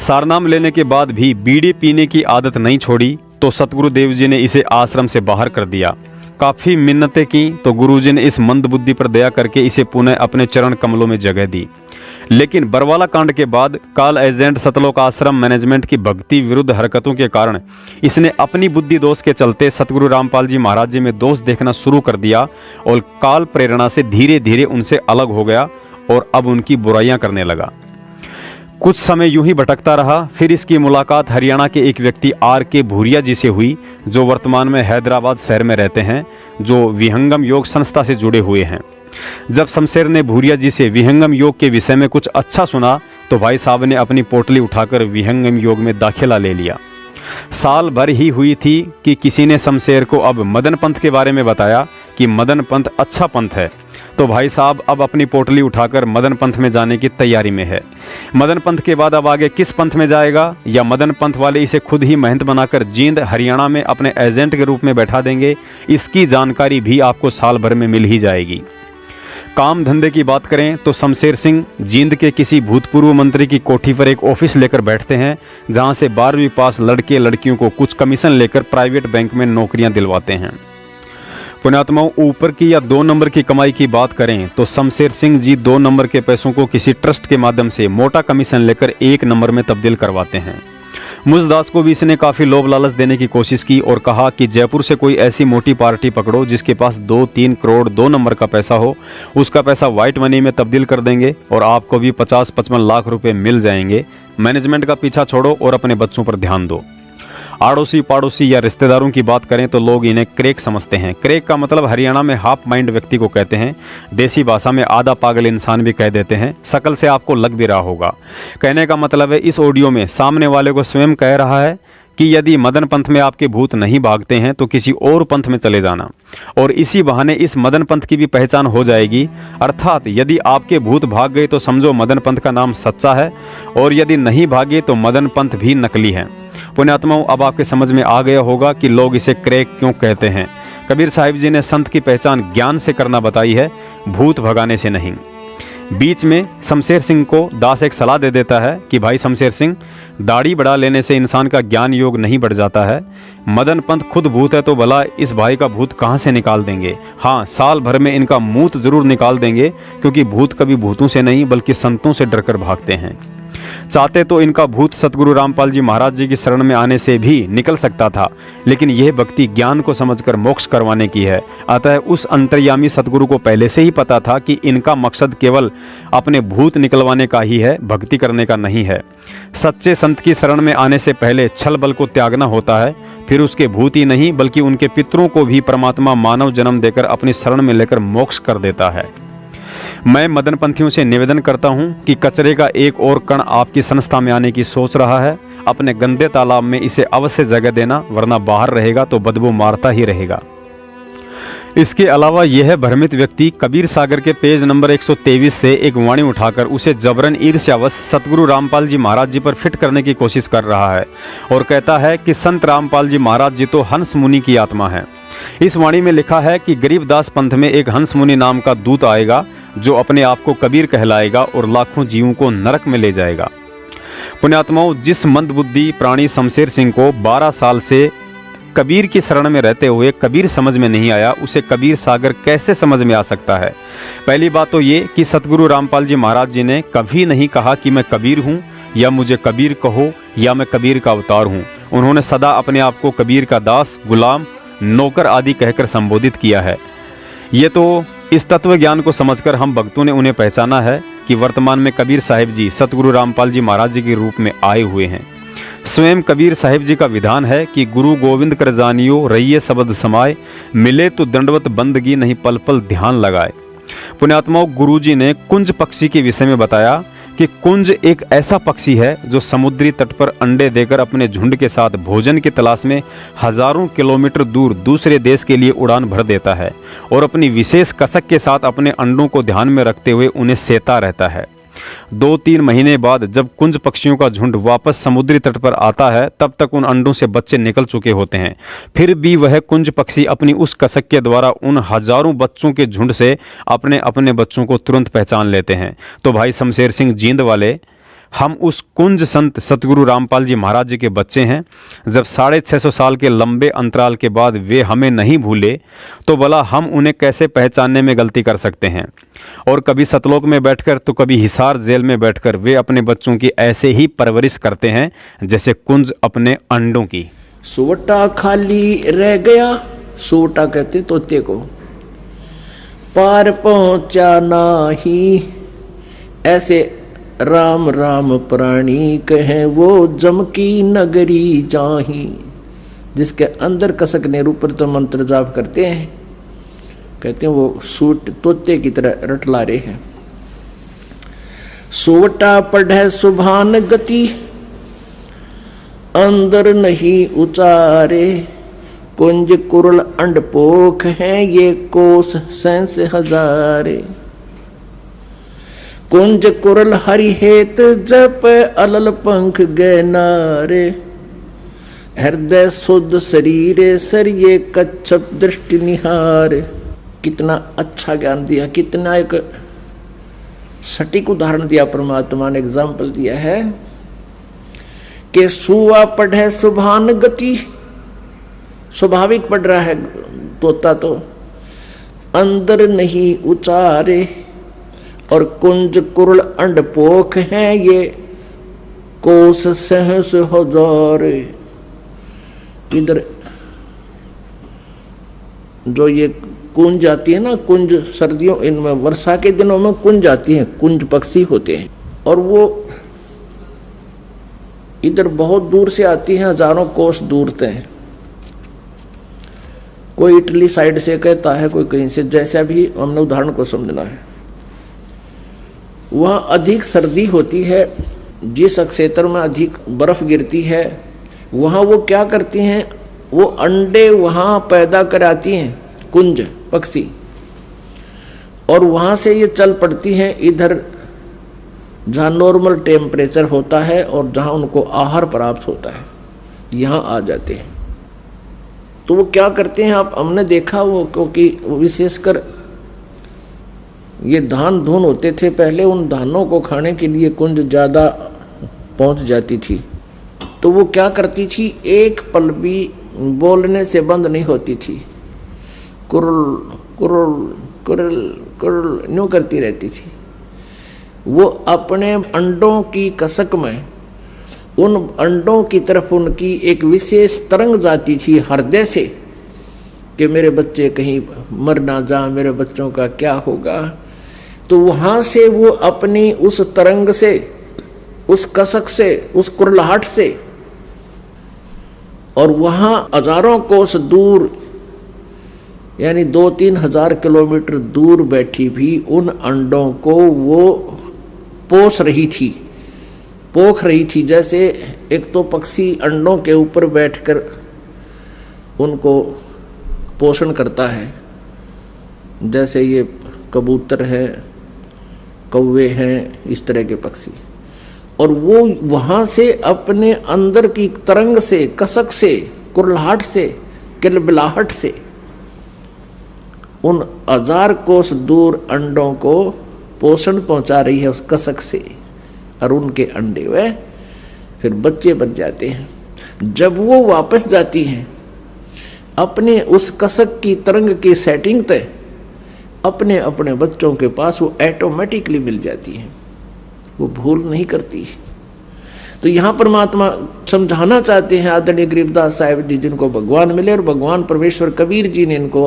सारनाम लेने के बाद भी बीड़ी पीने की आदत नहीं छोड़ी तो सतगुरुदेव जी ने इसे आश्रम से बाहर कर दिया। काफ़ी मिन्नतें की तो गुरुजी ने इस मंदबुद्धि पर दया करके इसे पुनः अपने चरण कमलों में जगह दी। लेकिन बरवाला कांड के बाद काल एजेंट सतलोक आश्रम मैनेजमेंट की भक्ति विरुद्ध हरकतों के कारण इसने अपनी बुद्धि दोष के चलते सतगुरु रामपाल जी महाराज जी में दोष देखना शुरू कर दिया और काल प्रेरणा से धीरे धीरे उनसे अलग हो गया और अब उनकी बुराइयां करने लगा। कुछ समय यूं ही भटकता रहा। फिर इसकी मुलाकात हरियाणा के एक व्यक्ति R.K. भूरिया जी से हुई, जो वर्तमान में हैदराबाद शहर में रहते हैं, जो विहंगम योग संस्था से जुड़े हुए हैं। जब शमशेर ने भूरिया जी से विहंगम योग के विषय में कुछ अच्छा सुना तो भाई साहब ने अपनी पोटली उठाकर विहंगम योग में दाखिला ले लिया। साल भर ही हुई थी कि किसी ने शमशेर को अब मदन पंथ के बारे में बताया कि मदन पंथ अच्छा पंथ है। तो भाई साहब अब अपनी पोटली उठाकर मदन पंथ में जाने की तैयारी में है। मदन पंथ के बाद अब आगे किस पंथ में जाएगा, या मदन पंथ वाले इसे खुद ही महंत बनाकर जींद हरियाणा में अपने एजेंट के रूप में बैठा देंगे, इसकी जानकारी भी आपको साल भर में मिल ही जाएगी। काम धंधे की बात करें तो शमशेर सिंह जींद के किसी भूतपूर्व मंत्री की कोठी पर एक ऑफिस लेकर बैठते हैं, जहां से 12वीं पास लड़के लड़कियों को कुछ कमीशन लेकर प्राइवेट बैंक में नौकरियां दिलवाते हैं। पुण्यात्माओं, ऊपर की या 2 नंबर की कमाई की बात करें तो शमशेर सिंह जी 2 नंबर के पैसों को किसी ट्रस्ट के माध्यम से मोटा कमीशन लेकर 1 नंबर में तब्दील करवाते हैं। मुझदास को भी इसने काफ़ी लोभ लालच देने की कोशिश की और कहा कि जयपुर से कोई ऐसी मोटी पार्टी पकड़ो जिसके पास 2-3 करोड़ 2 नंबर का पैसा हो, उसका पैसा व्हाइट मनी में तब्दील कर देंगे और आपको भी 50-55 लाख रुपए मिल जाएंगे। मैनेजमेंट का पीछा छोड़ो और अपने बच्चों पर ध्यान दो। आड़ोसी पाड़ोसी या रिश्तेदारों की बात करें तो लोग इन्हें क्रेक समझते हैं। क्रेक का मतलब हरियाणा में हाफ माइंड व्यक्ति को कहते हैं, देसी भाषा में आधा पागल इंसान भी कह देते हैं। शकल से आपको लग भी रहा होगा। कहने का मतलब है इस ऑडियो में सामने वाले को स्वयं कह रहा है कि यदि मदन पंथ में आपके भूत नहीं भागते हैं तो किसी और पंथ में चले जाना, और इसी बहाने इस मदन पंथ की भी पहचान हो जाएगी। अर्थात यदि आपके भूत भाग गए तो समझो मदन पंथ का नाम सच्चा है, और यदि नहीं भागे तो मदन पंथ भी नकली है। पुण्यात्माओं, अब आपके समझ में आ गया होगा कि लोग इसे क्रेक क्यों कहते हैं। कबीर साहिब जी ने संत की पहचान ज्ञान से करना बताई है, भूत भगाने से नहीं। बीच में शमशेर सिंह को दास एक सलाह दे देता है कि भाई शमशेर सिंह, दाढ़ी बढ़ा लेने से इंसान का ज्ञान योग नहीं बढ़ जाता है। मदन पंथ खुद भूत है तो भला इस भाई का भूत कहाँ से निकाल देंगे। हाँ, साल भर में इनका मूत जरूर निकाल देंगे, क्योंकि भूत कभी भूतों से नहीं बल्कि संतों से डरकर भागते हैं। चाहते तो इनका भूत सतगुरु रामपाल जी महाराज जी की शरण में आने से भी निकल सकता था, लेकिन यह भक्ति ज्ञान को समझकर मोक्ष करवाने की है। अतः उस अंतर्यामी सतगुरु को पहले से ही पता था कि इनका मकसद केवल अपने भूत निकलवाने का ही है, भक्ति करने का नहीं है। सच्चे संत की शरण में आने से पहले छल बल को त्यागना होता है, फिर उसके भूत ही नहीं बल्कि उनके पितरों को भी परमात्मा मानव जन्म देकर अपनी शरण में लेकर मोक्ष कर देता है। मैं मदन पंथियों से निवेदन करता हूं कि कचरे का एक और कण आपकी संस्था में आने की सोच रहा है, अपने गंदे तालाब में इसे अवश्य जगह देना, वरना बाहर रहेगा तो बदबू मारता ही रहेगा। इसके अलावा यह भ्रमित व्यक्ति कबीर सागर के पेज नंबर 123 से एक वाणी उठाकर उसे जबरन ईर्ष्यावश सतगुरु रामपाल जी महाराज जी पर फिट करने की कोशिश कर रहा है और कहता है कि संत रामपाल जी महाराज जी तो हंस मुनि की आत्मा है। इस वाणी में लिखा है कि गरीबदास पंथ में एक हंस मुनि नाम का दूत आएगा जो अपने आप को कबीर कहलाएगा और लाखों जीवों को नरक में ले जाएगा। पुण्यात्माओं, जिस मंदबुद्धि प्राणी शमशेर सिंह को 12 साल से कबीर की शरण में रहते हुए कबीर समझ में नहीं आया, उसे कबीर सागर कैसे समझ में आ सकता है। पहली बात तो ये कि सतगुरु रामपाल जी महाराज जी ने कभी नहीं कहा कि मैं कबीर हूँ या मुझे कबीर कहो या मैं कबीर का अवतार हूँ। उन्होंने सदा अपने आप को कबीर का दास, गुलाम, नौकर आदि कहकर संबोधित किया है। ये तो इस तत्व ज्ञान को समझकर हम भक्तों ने उन्हें पहचाना है कि वर्तमान में कबीर साहिब जी सतगुरु रामपाल जी महाराज जी के रूप में आए हुए हैं। स्वयं कबीर साहिब जी का विधान है कि गुरु गोविंद कर जानियो रहिए शब्द समाए, मिले तो दंडवत बंदगी नहीं पल पल ध्यान लगाए। पुण्यात्माओं, गुरु जी ने कुंज पक्षी के विषय में बताया कि कुंज एक ऐसा पक्षी है जो समुद्री तट पर अंडे देकर अपने झुंड के साथ भोजन की तलाश में हजारों किलोमीटर दूर दूसरे देश के लिए उड़ान भर देता है और अपनी विशेष कसक के साथ अपने अंडों को ध्यान में रखते हुए उन्हें सेता रहता है। 2-3 महीने बाद जब कुंज पक्षियों का झुंड वापस समुद्री तट पर आता है तब तक उन अंडों से बच्चे निकल चुके होते हैं। फिर भी वह कुंज पक्षी अपनी उस कसक के द्वारा उन हजारों बच्चों के झुंड से अपने अपने बच्चों को तुरंत पहचान लेते हैं। तो भाई शमशेर सिंह जींद वाले, हम उस कुंज संत सतगुरु रामपाल जी महाराज जी के बच्चे हैं। जब 650 साल के लंबे अंतराल के बाद वे हमें नहीं भूले तो भला हम उन्हें कैसे पहचानने में गलती कर सकते हैं। और कभी सतलोक में बैठकर तो कभी हिसार जेल में बैठकर वे अपने बच्चों की ऐसे ही परवरिश करते हैं जैसे कुंज अपने अंडों की। सुवटा खाली रह गया, सुवटा कहते तोते को, पार पहुंचा नाही, ऐसे राम राम प्राणी कहें वो जम की नगरी जाही। जिसके अंदर कसक ने ऊपर तो मंत्र जाप करते हैं, कहते हैं वो सूट तोते की तरह रटलारे हैं। सोवटा पढ़े सुभान गति, अंदर नहीं उचारे, कुंज कुरल अंड पोख हैं ये कोस सैंस हजारे। कुंज कुरल हरि हेत जप अलल पंख गैनारे, हृदय शुद्ध शरीर सरिये कच्छप दृष्टि निहार। कितना अच्छा ज्ञान दिया, कितना एक सटीक उदाहरण दिया परमात्मा ने, एग्जाम्पल दिया है कि सुवा पढ़े सुभान गति, स्वाभाविक पढ़ रहा है तोता तो, अंदर नहीं उचारे, और कुंज कुरल अंड पोख हैं ये कोस सहस हजार। इधर जो ये कुंज आती है ना, कुंज सर्दियों इनमें वर्षा के दिनों में कुंज आती है, कुंज पक्षी होते हैं, और वो इधर बहुत दूर से आती हैं, हजारों कोस दूर से हैं। कोई इटली साइड से कहता है, कोई कहीं से, जैसा भी हमने उदाहरण को समझना है। वहाँ अधिक सर्दी होती है, जिस क्षेत्र में अधिक बर्फ गिरती है वहाँ वो क्या करती हैं, वो अंडे वहाँ पैदा कराती हैं कुंज पक्षी, और वहाँ से ये चल पड़ती हैं इधर जहाँ नॉर्मल टेम्परेचर होता है और जहाँ उनको आहार प्राप्त होता है, यहाँ आ जाते हैं। तो वो क्या करते हैं, आप हमने देखा वो, क्योंकि विशेषकर ये धान धुन होते थे पहले, उन धानों को खाने के लिए कुंज ज़्यादा पहुंच जाती थी। तो वो क्या करती थी, एक पल भी बोलने से बंद नहीं होती थी, कुरुल कुरुल कुरुल कुरुल न्यू करती रहती थी। वो अपने अंडों की कसक में उन अंडों की तरफ उनकी एक विशेष तरंग जाती थी हृदय से कि मेरे बच्चे कहीं मर ना जा, मेरे बच्चों का क्या होगा। तो वहां से वो अपनी उस तरंग से, उस कसक से, उस कुरलाहट से, और वहां हजारों कोस दूर यानी 2-3 हजार किलोमीटर दूर बैठी भी उन अंडों को वो पोष रही थी, पोख रही थी। जैसे एक तो पक्षी अंडों के ऊपर बैठकर उनको पोषण करता है, जैसे ये कबूतर है, कौवे हैं, इस तरह के पक्षी, और वो वहां से अपने अंदर की तरंग से, कसक से, कुरलाहट से, किलबिलाहट से उन 1000 कोस दूर अंडों को पोषण पहुंचा रही है उस कसक से, और उनके अंडे वे फिर बच्चे बन जाते हैं। जब वो वापस जाती हैं अपने उस कसक की तरंग की सेटिंग तय, अपने अपने बच्चों के पास वो ऑटोमेटिकली मिल जाती है, वो भूल नहीं करती। तो यहाँ परमात्मा समझाना चाहते हैं आदरणीय गरीबदास साहिब जी, जिनको भगवान मिले और भगवान परमेश्वर कबीर जी ने इनको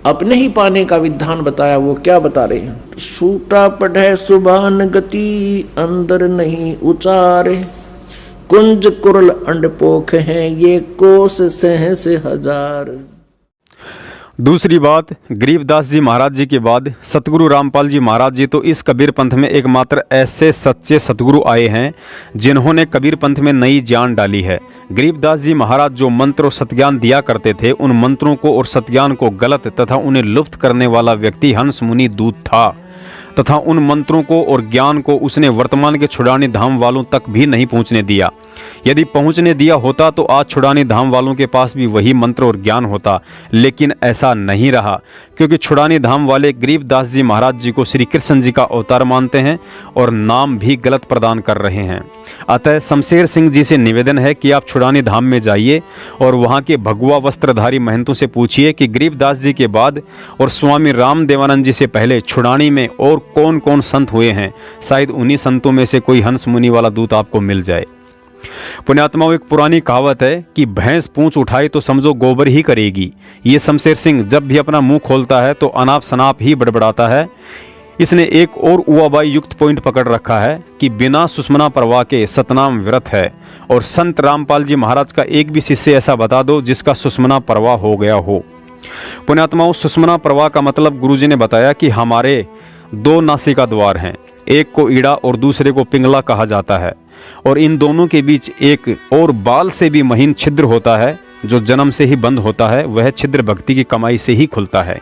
अपने ही पाने का विधान बताया। वो क्या बता रहे हैं, सूटा पढ़े सुभान गति, अंदर नहीं उचारे, कुंज कुरल अंड पोख हैं ये कोस सहस हजार। दूसरी बात, गरीबदास जी महाराज जी के बाद सतगुरु रामपाल जी महाराज जी तो इस कबीर पंथ में एकमात्र ऐसे सच्चे सतगुरु आए हैं जिन्होंने कबीर पंथ में नई जान डाली है। गरीबदास जी महाराज जो मंत्र और सत्ज्ञान दिया करते थे, उन मंत्रों को और सत्ज्ञान को गलत तथा उन्हें लुप्त करने वाला व्यक्ति हंस मुनि दूत था। तथा उन मंत्रों को और ज्ञान को उसने वर्तमान के छुड़ानी धाम वालों तक भी नहीं पहुंचने दिया। यदि पहुंचने दिया होता तो आज छुड़ानी धाम वालों के पास भी वही मंत्र और ज्ञान होता, लेकिन ऐसा नहीं रहा, क्योंकि छुड़ानी धाम वाले गरीबदास जी महाराज जी को श्री कृष्ण जी का अवतार मानते हैं और नाम भी गलत प्रदान कर रहे हैं। अतः शमशेर सिंह जी से निवेदन है कि आप छुड़ानी धाम में जाइए और वहाँ के भगवा वस्त्रधारी महंतों से पूछिए कि गरीबदास जी के बाद और स्वामी राम देवानंद जी से पहले छुड़ानी में और कौन कौन संत हुए हैं। शायद उन्हीं संतों में से कोई हंस मुनि वाला दूत आपको मिल जाए। पुण्यात्माओं, एक पुरानी कहावत है कि भैंस पूंछ उठाई तो समझो गोबर ही करेगी। ये शमशेर सिंह जब भी अपना मुंह खोलता है तो अनाप शनाप ही बड़बड़ाता है। इसने एक और उआबाई युक्त पॉइंट पकड़ रखा है कि बिना सुषमना परवाह के सतनाम व्रत है, और संत रामपाल जी महाराज का एक भी शिष्य ऐसा बता दो जिसका सुषमना परवाह हो गया हो। पुण्यात्माओं, सुषमना परवाह का मतलब गुरुजी ने बताया कि हमारे दो नासिका द्वार हैं, एक को ईड़ा और दूसरे को पिंगला कहा जाता है, और इन दोनों के बीच एक और बाल से भी महीन छिद्र होता है जो जन्म से ही बंद होता है। वह छिद्र भक्ति की कमाई से ही खुलता है।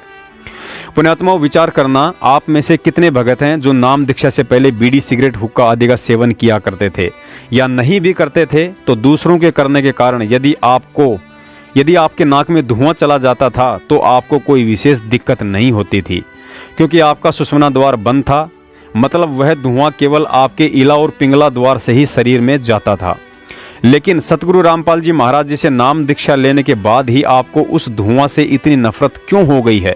पुण्यात्माओं, विचार करना, आप में से कितने भगत हैं जो नाम दीक्षा से पहले बीड़ी, सिगरेट, हुक्का आदि का सेवन किया करते थे, या नहीं भी करते थे तो दूसरों के करने के कारण यदि आपके नाक में धुआं चला जाता था तो आपको कोई विशेष दिक्कत नहीं होती थी, क्योंकि आपका सुषमना द्वार बंद था। मतलब वह धुआं केवल आपके ईला और पिंगला द्वार से ही शरीर में जाता था। लेकिन सतगुरु रामपाल जी महाराज जी से नाम दीक्षा लेने के बाद ही आपको उस धुआं से इतनी नफरत क्यों हो गई है?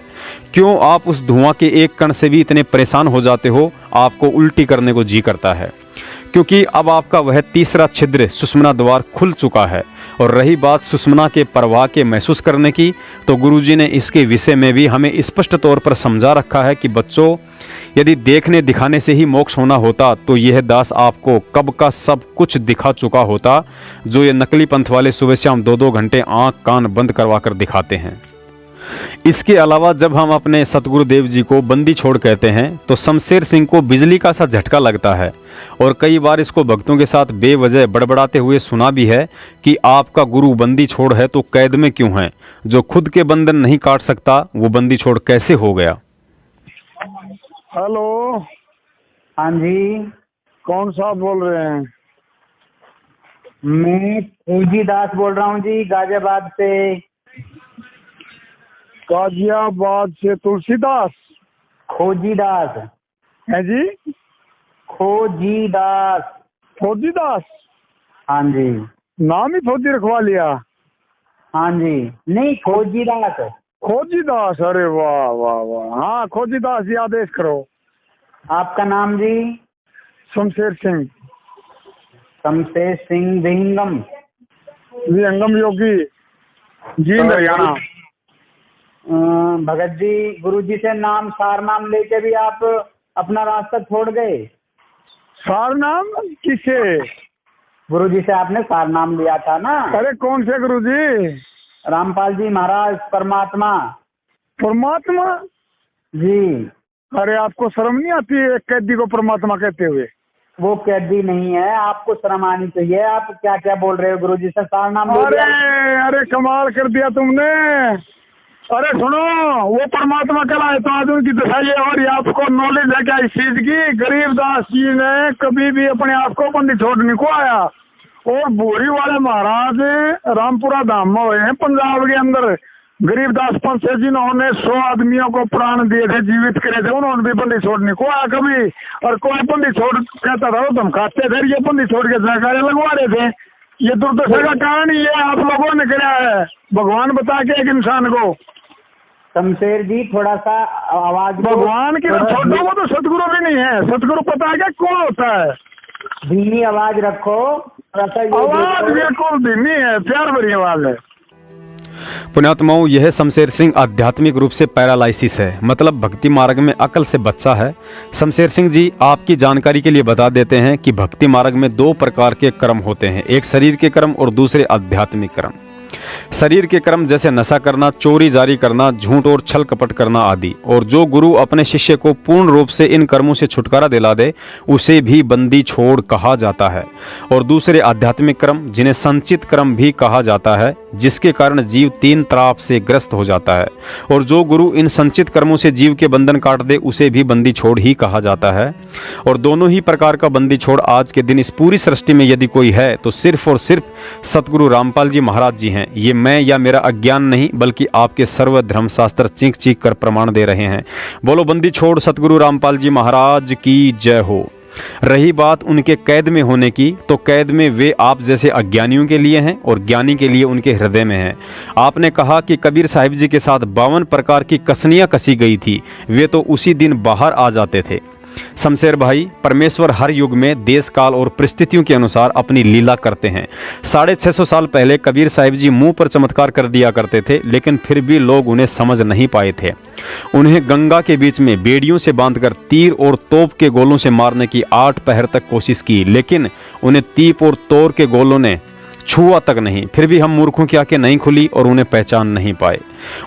क्यों आप उस धुआं के एक कण से भी इतने परेशान हो जाते हो? आपको उल्टी करने को जी करता है, क्योंकि अब आपका वह तीसरा छिद्र सुषमना द्वार खुल चुका है। और रही बात सुषमना के प्रवाह के महसूस करने की, तो गुरुजी ने इसके विषय में भी हमें स्पष्ट तौर पर समझा रखा है कि बच्चों, यदि देखने दिखाने से ही मोक्ष होना होता तो यह दास आपको कब का सब कुछ दिखा चुका होता, जो ये नकली पंथ वाले सुबह शाम 2-2 घंटे आंख कान बंद करवा कर दिखाते हैं। इसके अलावा जब हम अपने सतगुरुदेव जी को बंदी छोड़ कहते हैं तो शमशेर सिंह को बिजली का सा झटका लगता है, और कई बार इसको भक्तों के साथ बेवजह बड़बड़ाते हुए सुना भी है कि आपका गुरु बंदी छोड़ है तो कैद में क्यों है? जो खुद के बंधन नहीं काट सकता वो बंदी छोड़ कैसे हो गया? हेलो, हाँ जी, कौन साहब बोल रहे हैं? मैं फौजी दास बोल रहा हूँ जी, गाजियाबाद से। गाजियाबाद से तुलसीदास? खोजी दास है जी? खोजी दास। फौजी दास? हाँ जी। नाम ही फौजी रखवा लिया? हाँ जी, नहीं खोजी दास। खोजी दास, अरे वाह वाह वाह। हाँ खोजी दास जी, आदेश करो। आपका नाम जी? शमशेर सिंह। शमशेर सिंह विहंगम? विहंगम योगी जी, हरियाणा। भगत जी, गुरु जी से सार नाम लेके भी आप अपना रास्ता छोड़ गए? सार नाम किसे? गुरु जी से आपने सार नाम लिया था ना? अरे कौन से गुरु जी? रामपाल जी महाराज, परमात्मा। परमात्मा जी। अरे आपको शर्म नहीं आती एक कैदी को परमात्मा कहते हुए? वो कैदी नहीं है, आपको शर्म आनी चाहिए। आप क्या क्या बोल रहे हो? गुरु जी से सार नाम? अरे कमाल कर दिया तुमने। अरे सुनो, वो परमात्मा कहलाए तो आज उनकी दशा ये, और आपको नॉलेज है क्या इस चीज की? गरीबदास जी ने कभी भी अपने आप को बंदी छोड़ने को आया, और बोरी वाले महाराज रामपुरा धाम में हुए हैं पंजाब के अंदर। गरीबदास पंथ से जिन्होंने 100 आदमियों को प्राण दिए थे, जीवित करे थे, उन्होंने भी बंदी छोड़ने को आया कभी? और कोई बंदी छोड़ कहता था वो धमकाते थे, ये बंदी छोड़ के जयकारे लगवा रहे थे। ये दुर्दशा का कारण ये आप लोगों ने किया है, भगवान बता के एक इंसान को। शमशेर जी, थोड़ा सा आवाज, भगवान की छोड़ो, वो तो सतगुरु भी नहीं है। सतगुरु पता है क्या कौन होता है? धीमी आवाज रखो। आवाज बिल्कुल धीमी है, प्यार भरी आवाज है। पुण्यात्माओं, यह शमशेर सिंह आध्यात्मिक रूप से पैरालाइसिस है, मतलब भक्ति मार्ग में अकल से बच्चा है। शमशेर सिंह जी, आपकी जानकारी के लिए बता देते हैं कि भक्ति मार्ग में 2 प्रकार के कर्म होते हैं, एक शरीर के कर्म और दूसरे आध्यात्मिक कर्म। शरीर के कर्म जैसे नशा करना, चोरी जारी करना, झूठ और छल कपट करना आदि, और जो गुरु अपने शिष्य को पूर्ण रूप से इन कर्मों से छुटकारा दिला दे उसे भी बंदी छोड़ कहा जाता है। और दूसरे आध्यात्मिक कर्म, जिन्हें संचित कर्म भी कहा जाता है, जिसके कारण जीव 3 त्राप से ग्रस्त हो जाता है। और जो गुरु इन संचित कर्मों से जीव के बंधन काट दे उसे भी बंदी छोड़ ही कहा जाता है। और दोनों ही प्रकार का बंदी छोड़ आज के दिन इस पूरी सृष्टि में यदि कोई है तो सिर्फ और सिर्फ सतगुरु रामपाल जी महाराज जी हैं। ये मैं या मेरा अज्ञान नहीं बल्कि आपके सर्व धर्मशास्त्र चीख चीख कर प्रमाण दे रहे हैं। बोलो बंदी छोड़ सतगुरु रामपाल जी महाराज की जय हो। रही बात उनके कैद में होने की, तो कैद में वे आप जैसे अज्ञानियों के लिए हैं और ज्ञानी के लिए उनके हृदय में हैं। आपने कहा कि कबीर साहिब जी के साथ 52 प्रकार की कसनियां कसी गई थी, वे तो उसी दिन बाहर आ जाते थे। शमशेर भाई, परमेश्वर हर युग में देश काल और परिस्थितियों के अनुसार अपनी लीला करते हैं। 650 साल पहले कबीर साहिब जी मुंह पर चमत्कार कर दिया करते थे, लेकिन फिर भी लोग उन्हें समझ नहीं पाए थे। उन्हें गंगा के बीच में बेड़ियों से बांधकर तीर और तोप के गोलों से मारने की 8 पहर तक कोशिश की, लेकिन उन्हें तीप और तोर के गोलों ने छुआ तक नहीं। फिर भी हम मूर्खों की आंखें नहीं खुली और उन्हें पहचान नहीं पाए।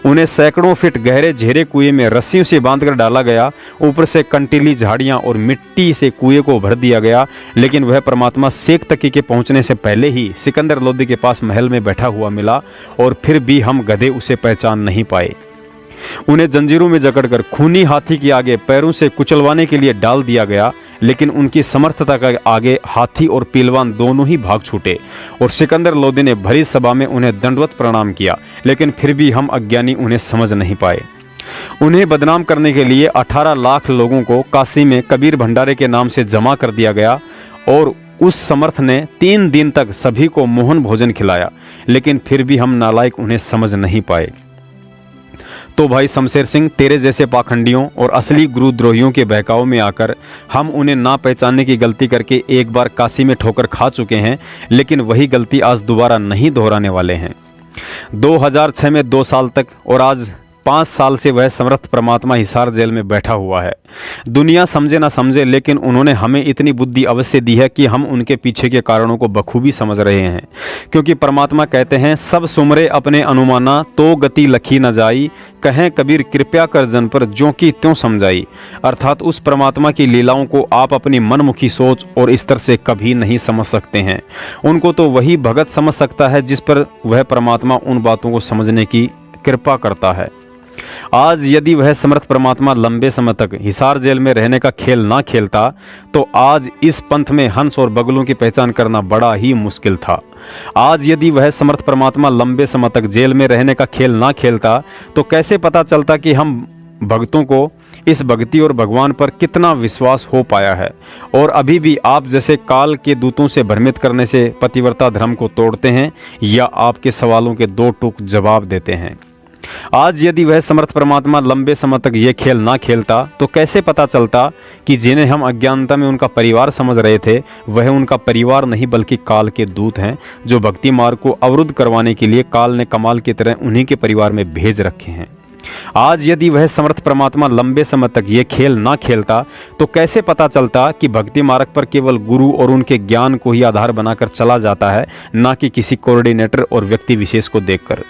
उन्हें सैकड़ों फीट गहरे झेरे कुएं में रस्सियों से बांधकर डाला गया, ऊपर से कंटीली झाड़ियां और मिट्टी से कुएं को भर दिया गया, लेकिन वह परमात्मा शेख तकी के पहुंचने से पहले ही सिकंदर लोदी के पास महल में बैठा हुआ मिला और फिर भी हम गधे उसे पहचान नहीं पाए। उन्हें जंजीरों में जकड़कर खूनी हाथी के आगे पैरों से कुचलवाने के लिए डाल दिया गया, लेकिन उनकी समर्थता के आगे हाथी और पहलवान दोनों ही भाग छूटे और सिकंदर लोदी ने भरी सभा में उन्हें दंडवत प्रणाम किया, लेकिन फिर भी हम अज्ञानी उन्हें समझ नहीं पाए। उन्हें बदनाम करने के लिए 18 लाख लोगों को काशी में कबीर भंडारे के नाम से जमा कर दिया गया और उस समर्थ ने 3 दिन तक सभी को मोहन भोजन खिलाया, लेकिन फिर भी हम नालायक उन्हें समझ नहीं पाए। तो भाई शमशेर सिंह, तेरे जैसे पाखंडियों और असली गुरुद्रोहियों के बहकाव में आकर हम उन्हें ना पहचानने की गलती करके एक बार काशी में ठोकर खा चुके हैं, लेकिन वही गलती आज दोबारा नहीं दोहराने वाले हैं। 2006 में 2 साल तक और आज 5 साल से वह समर्थ परमात्मा हिसार जेल में बैठा हुआ है। दुनिया समझे ना समझे, लेकिन उन्होंने हमें इतनी बुद्धि अवश्य दी है कि हम उनके पीछे के कारणों को बखूबी समझ रहे हैं। क्योंकि परमात्मा कहते हैं, सब सुमरे अपने अनुमाना तो गति लखी न जाई, कहें कबीर कृपया कर जन पर ज्यों की त्यों समझाई। अर्थात उस परमात्मा की लीलाओं को आप अपनी मनमुखी सोच और स्तर से कभी नहीं समझ सकते हैं। उनको तो वही भगत समझ सकता है जिस पर वह परमात्मा उन बातों को समझने की कृपा करता है। आज यदि वह समर्थ परमात्मा लंबे समय तक हिसार जेल में रहने का खेल ना खेलता तो आज इस पंथ में हंस और बगलों की पहचान करना बड़ा ही मुश्किल था। आज यदि वह समर्थ परमात्मा लंबे समय तक जेल में रहने का खेल ना खेलता तो कैसे पता चलता कि हम भक्तों को इस भक्ति और भगवान पर कितना विश्वास हो पाया है और अभी भी आप जैसे काल के दूतों से भ्रमित करने से पतिव्रता धर्म को तोड़ते हैं या आपके सवालों के 2 टूक जवाब देते हैं। आज यदि वह समर्थ परमात्मा लंबे समय तक ये खेल ना खेलता तो कैसे पता चलता कि जिन्हें हम अज्ञानता में उनका परिवार समझ रहे थे वह उनका परिवार नहीं बल्कि काल के दूत हैं, जो भक्ति मार्ग को अवरुद्ध करवाने के लिए काल ने कमाल की तरह उन्हीं के परिवार में भेज रखे हैं। आज यदि वह समर्थ परमात्मा लंबे समय तक ये खेल ना खेलता तो कैसे पता चलता कि भक्ति मार्ग पर केवल गुरु और उनके ज्ञान को ही आधार बनाकर चला जाता है, ना कि किसी कोऑर्डिनेटर और व्यक्ति विशेष को देखकर।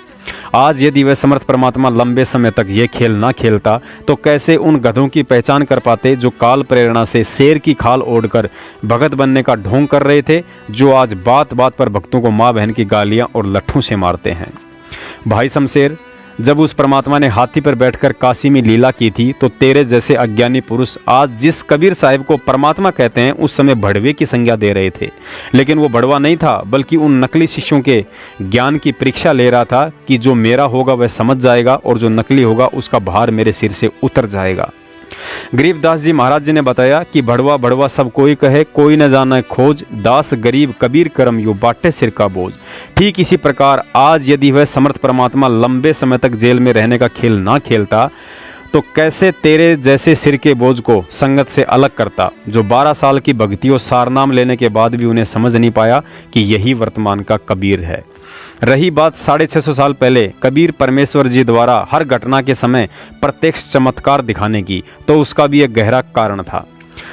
आज यदि वह समर्थ परमात्मा लंबे समय तक ये खेल ना खेलता तो कैसे उन गधों की पहचान कर पाते जो काल प्रेरणा से शेर की खाल ओढ़कर भगत बनने का ढोंग कर रहे थे, जो आज बात बात पर भक्तों को माँ बहन की गालियां और लट्ठों से मारते हैं। भाई शमशेर, जब उस परमात्मा ने हाथी पर बैठकर काशी में लीला की थी तो तेरे जैसे अज्ञानी पुरुष आज जिस कबीर साहिब को परमात्मा कहते हैं उस समय भड़वे की संज्ञा दे रहे थे, लेकिन वो भड़वा नहीं था बल्कि उन नकली शिष्यों के ज्ञान की परीक्षा ले रहा था कि जो मेरा होगा वह समझ जाएगा और जो नकली होगा उसका भार मेरे सिर से उतर जाएगा। गरीबदास जी महाराज जी ने बताया कि भड़वा भड़वा सब कोई कहे, कोई न जाने खोज, दास गरीब कबीर करम यू बाटे सिर का बोझ। ठीक इसी प्रकार आज यदि वह समर्थ परमात्मा लंबे समय तक जेल में रहने का खेल ना खेलता तो कैसे तेरे जैसे सिर के बोझ को संगत से अलग करता, जो 12 साल की भक्ति और सारनाम लेने के बाद भी उन्हें समझ नहीं पाया कि यही वर्तमान का कबीर है। रही बात 650 साल पहले कबीर परमेश्वर जी द्वारा हर घटना के समय प्रत्यक्ष चमत्कार दिखाने की, तो उसका भी एक गहरा कारण था।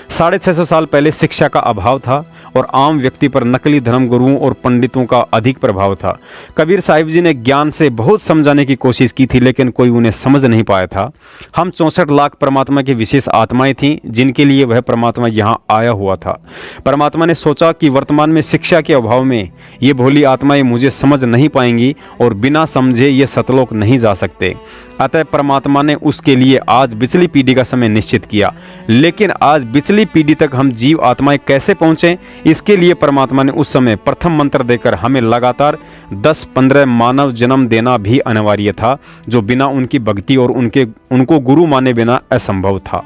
650 साल पहले शिक्षा का अभाव था और आम व्यक्ति पर नकली धर्मगुरुओं और पंडितों का अधिक प्रभाव था। कबीर साहिब जी ने ज्ञान से बहुत समझाने की कोशिश की थी, लेकिन कोई उन्हें समझ नहीं पाया था। हम 64 लाख परमात्मा की विशेष आत्माएं थीं जिनके लिए वह परमात्मा यहाँ आया हुआ था। परमात्मा ने सोचा कि वर्तमान में शिक्षा के अभाव में ये भोली आत्माएं मुझे समझ नहीं पाएंगी और बिना समझे ये सतलोक नहीं जा सकते। अतः परमात्मा ने उसके लिए आज पिछली पीढ़ी का समय निश्चित किया। लेकिन आज पिछली पीढ़ी तक हम जीव आत्माएं कैसे पहुंचें, इसके लिए परमात्मा ने उस समय प्रथम मंत्र देकर हमें लगातार 10-15 मानव जन्म देना भी अनिवार्य था, जो बिना उनकी भक्ति और उनको गुरु माने बिना असंभव था।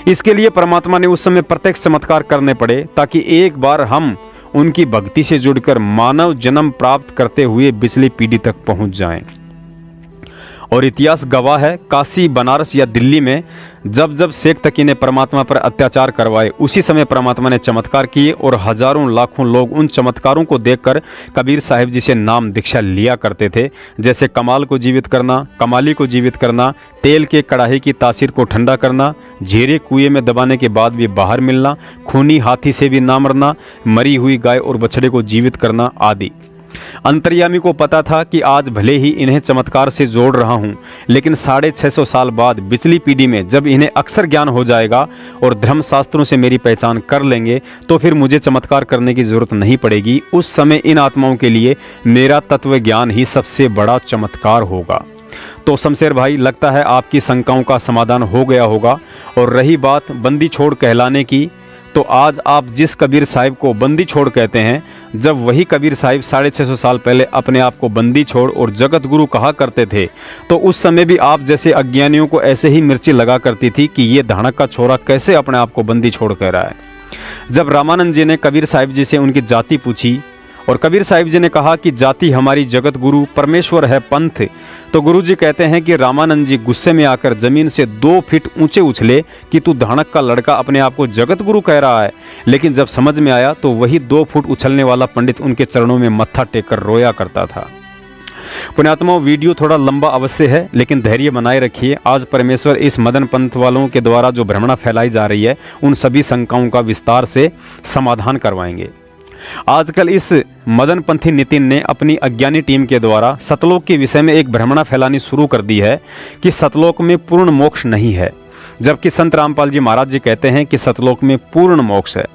इसके लिए परमात्मा ने उस समय प्रत्यक्ष चमत्कार करने पड़े ताकि एक बार हम उनकी भक्ति से जुड़कर मानव जन्म प्राप्त करते हुए पिछली पीढ़ी तक पहुंच जाएं। और इतिहास गवाह है, काशी, बनारस या दिल्ली में जब जब शेख तकी ने परमात्मा पर अत्याचार करवाए, उसी समय परमात्मा ने चमत्कार किए और हजारों लाखों लोग उन चमत्कारों को देखकर कबीर साहिब जी से नाम दीक्षा लिया करते थे। जैसे कमाल को जीवित करना, कमाली को जीवित करना, तेल के कड़ाही की तासीर को ठंडा करना, झेरे कुएं में दबाने के बाद भी बाहर मिलना, खूनी हाथी से भी ना मरना, मरी हुई गाय और बछड़े को जीवित करना आदि। अंतर्यामी को पता था कि आज भले ही इन्हें चमत्कार से जोड़ रहा हूं, लेकिन 650 साल बाद पिछली पीढ़ी में जब इन्हें अक्षर ज्ञान हो जाएगा और धर्मशास्त्रों से मेरी पहचान कर लेंगे तो फिर मुझे चमत्कार करने की जरूरत नहीं पड़ेगी। उस समय इन आत्माओं के लिए मेरा तत्व ज्ञान ही सबसे बड़ा चमत्कार होगा। तो शमशेर भाई, लगता है आपकी शंकाओं का समाधान हो गया होगा। और रही बात बंदी छोड़ कहलाने की, तो आज आप जिस कबीर साहिब को बंदी छोड़ कहते हैं, जब वही कबीर साहिब 650 साल पहले अपने आप को बंदी छोड़ और जगत गुरु कहा करते थे, तो उस समय भी आप जैसे अज्ञानियों को ऐसे ही मिर्ची लगा करती थी कि ये धानक का छोरा कैसे अपने आप को बंदी छोड़ कह रहा है। जब रामानंद जी ने कबीर साहिब जी से उनकी जाति पूछी और कबीर साहिब जी ने कहा कि जाति हमारी जगत गुरु परमेश्वर है पंथ, तो गुरु जी कहते हैं कि रामानंद जी गुस्से में आकर जमीन से 2 फीट ऊंचे उछले कि तू धानक का लड़का अपने आप को जगत गुरु कह रहा है। लेकिन जब समझ में आया तो वही 2 फुट उछलने वाला पंडित उनके चरणों में मत्था टेक कर रोया करता था। पुण्यात्माओं, वीडियो थोड़ा लंबा अवश्य है, लेकिन धैर्य बनाए रखिए। आज परमेश्वर इस मदन पंथ वालों के द्वारा जो भ्रमणा फैलाई जा रही है, उन सभी शंकाओं का विस्तार से समाधान करवाएंगे। आजकल इस मदन पंथी नितिन ने अपनी अज्ञानी टीम के द्वारा सतलोक के विषय में एक भ्रमणा फैलानी शुरू कर दी है कि सतलोक में पूर्ण मोक्ष नहीं है, जबकि संत रामपाल जी महाराज जी कहते हैं कि सतलोक में पूर्ण मोक्ष है।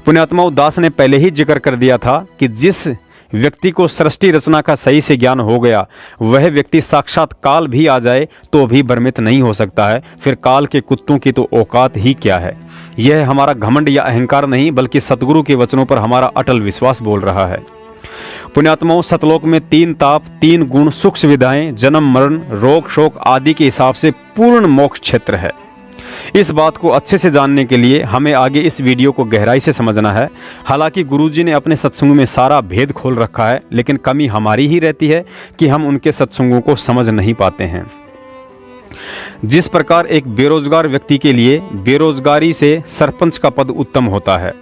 पुण्यात्माओं, दास ने पहले ही जिक्र कर दिया था कि जिस व्यक्ति को सृष्टि रचना का सही से ज्ञान हो गया, वह व्यक्ति साक्षात काल भी आ जाए तो भी भ्रमित नहीं हो सकता है। फिर काल के कुत्तों की तो औकात ही क्या है। यह हमारा घमंड या अहंकार नहीं, बल्कि सतगुरु के वचनों पर हमारा अटल विश्वास बोल रहा है। पुण्यात्माओं, सतलोक में 3 ताप, 3 गुण, सुख सुविधाएं, जन्म मरण, रोग शोक आदि के हिसाब से पूर्ण मोक्ष क्षेत्र है। इस बात को अच्छे से जानने के लिए हमें आगे इस वीडियो को गहराई से समझना है। हालांकि गुरुजी ने अपने सत्संगों में सारा भेद खोल रखा है, लेकिन कमी हमारी ही रहती है कि हम उनके सत्संगों को समझ नहीं पाते हैं। जिस प्रकार एक बेरोजगार व्यक्ति के लिए बेरोजगारी से सरपंच का पद उत्तम होता है,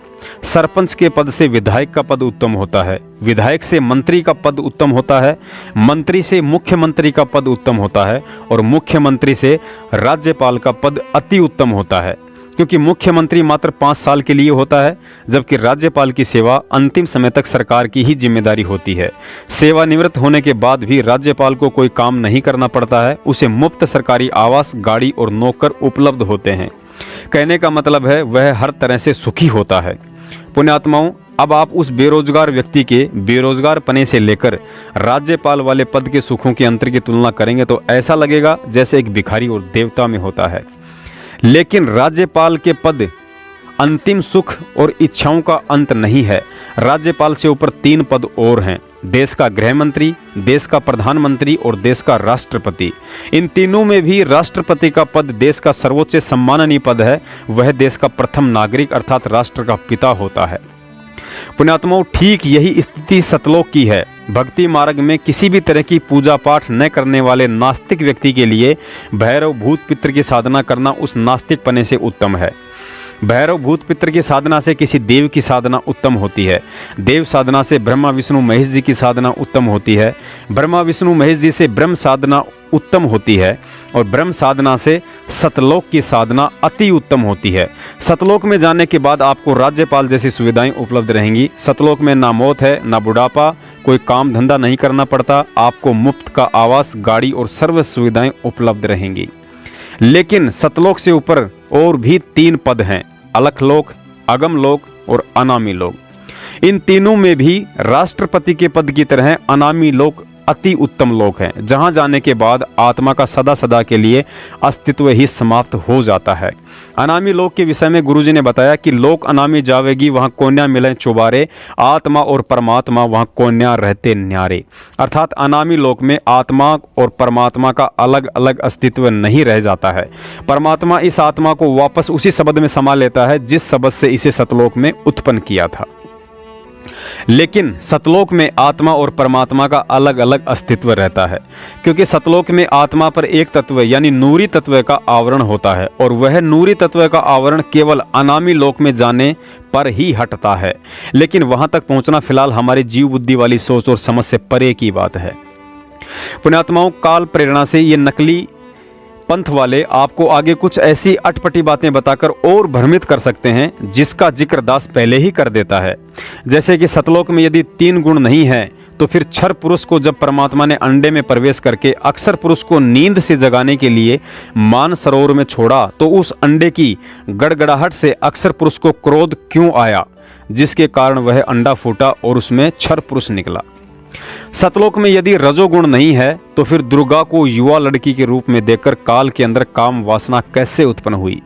सरपंच के पद से विधायक का पद उत्तम होता है, विधायक से मंत्री का पद उत्तम होता है, मंत्री से मुख्यमंत्री का पद उत्तम होता है और मुख्यमंत्री से राज्यपाल का पद अति उत्तम होता है, क्योंकि मुख्यमंत्री मात्र 5 साल के लिए होता है, जबकि राज्यपाल की सेवा अंतिम समय तक सरकार की ही जिम्मेदारी होती है। सेवानिवृत्त होने के बाद भी राज्यपाल को कोई काम नहीं करना पड़ता है, उसे मुफ्त सरकारी आवास, गाड़ी और नौकर उपलब्ध होते हैं। कहने का मतलब है वह हर तरह से सुखी होता है। पुण्यात्माओं, अब आप उस बेरोजगार व्यक्ति के बेरोजगार पने से लेकर राज्यपाल वाले पद के सुखों के अंतर की तुलना करेंगे तो ऐसा लगेगा जैसे एक भिखारी और देवता में होता है। लेकिन राज्यपाल के पद अंतिम सुख और इच्छाओं का अंत नहीं है। राज्यपाल से ऊपर 3 पद और हैं, देश का गृह मंत्री, देश का प्रधानमंत्री और देश का राष्ट्रपति। इन तीनों में भी राष्ट्रपति का पद देश का सर्वोच्च सम्माननीय पद है। वह देश का प्रथम नागरिक अर्थात राष्ट्र का पिता होता है। पुण्यात्माओं, ठीक यही स्थिति सतलोक की है। भक्ति मार्ग में किसी भी तरह की पूजा पाठ न करने वाले नास्तिक व्यक्ति के लिए भैरव भूत पित्र की साधना करना उस नास्तिक पने से उत्तम है। भैरव भूत पितर की साधना से किसी देव की साधना उत्तम होती है। देव साधना से ब्रह्मा विष्णु महेश जी की साधना उत्तम होती है। ब्रह्मा विष्णु महेश जी से ब्रह्म साधना उत्तम होती है और ब्रह्म साधना से सतलोक की साधना अति उत्तम होती है। सतलोक में जाने के बाद आपको राज्यपाल जैसी सुविधाएं उपलब्ध रहेंगी। सतलोक में ना मौत है, ना बुढ़ापा, कोई काम धंधा नहीं करना पड़ता, आपको मुफ्त का आवास, गाड़ी और सर्व सुविधाएं उपलब्ध रहेंगी। लेकिन सतलोक से ऊपर और भी 3 पद हैं, अलखलोक, अगमलोक और अनामी लोक। इन तीनों में भी राष्ट्रपति के पद की तरह अनामी लोक अति उत्तम लोक है, जहां जाने के बाद आत्मा का सदा सदा के लिए अस्तित्व ही समाप्त हो जाता है। अनामी लोक के विषय में गुरुजी ने बताया कि लोक अनामी जावेगी, वहां कोन्या मिले चुबारे, आत्मा और परमात्मा वहां कोन्या रहते न्यारे। अर्थात अनामी लोक में आत्मा और परमात्मा का अलग अलग अस्तित्व नहीं रह जाता है। परमात्मा इस आत्मा को वापस उसी शब्द में समा लेता है जिस शब्द से इसे सतलोक में उत्पन्न किया था। लेकिन सतलोक में आत्मा और परमात्मा का अलग अलग अस्तित्व रहता है, क्योंकि सतलोक में आत्मा पर एक तत्व यानी नूरी तत्व का आवरण होता है और वह नूरी तत्व का आवरण केवल अनामी लोक में जाने पर ही हटता है। लेकिन वहां तक पहुंचना फिलहाल हमारी जीव बुद्धि वाली सोच और समझ से परे की बात है। पुण्यात्माओं, काल प्रेरणा से ये नकली पंथ वाले आपको आगे कुछ ऐसी अटपटी बातें बताकर और भ्रमित कर सकते हैं जिसका जिक्र दास पहले ही कर देता है। जैसे कि सतलोक में यदि 3 गुण नहीं है तो फिर क्षर पुरुष को जब परमात्मा ने अंडे में प्रवेश करके अक्षर पुरुष को नींद से जगाने के लिए मान सरोवर में छोड़ा तो उस अंडे की गड़गड़ाहट से अक्षर पुरुष को क्रोध क्यों आया, जिसके कारण वह अंडा फूटा और उसमें क्षर पुरुष निकला। सतलोक में यदि रजोगुण नहीं है तो फिर दुर्गा को युवा लड़की के रूप में देखकर काल के अंदर काम वासना कैसे उत्पन्न हुई।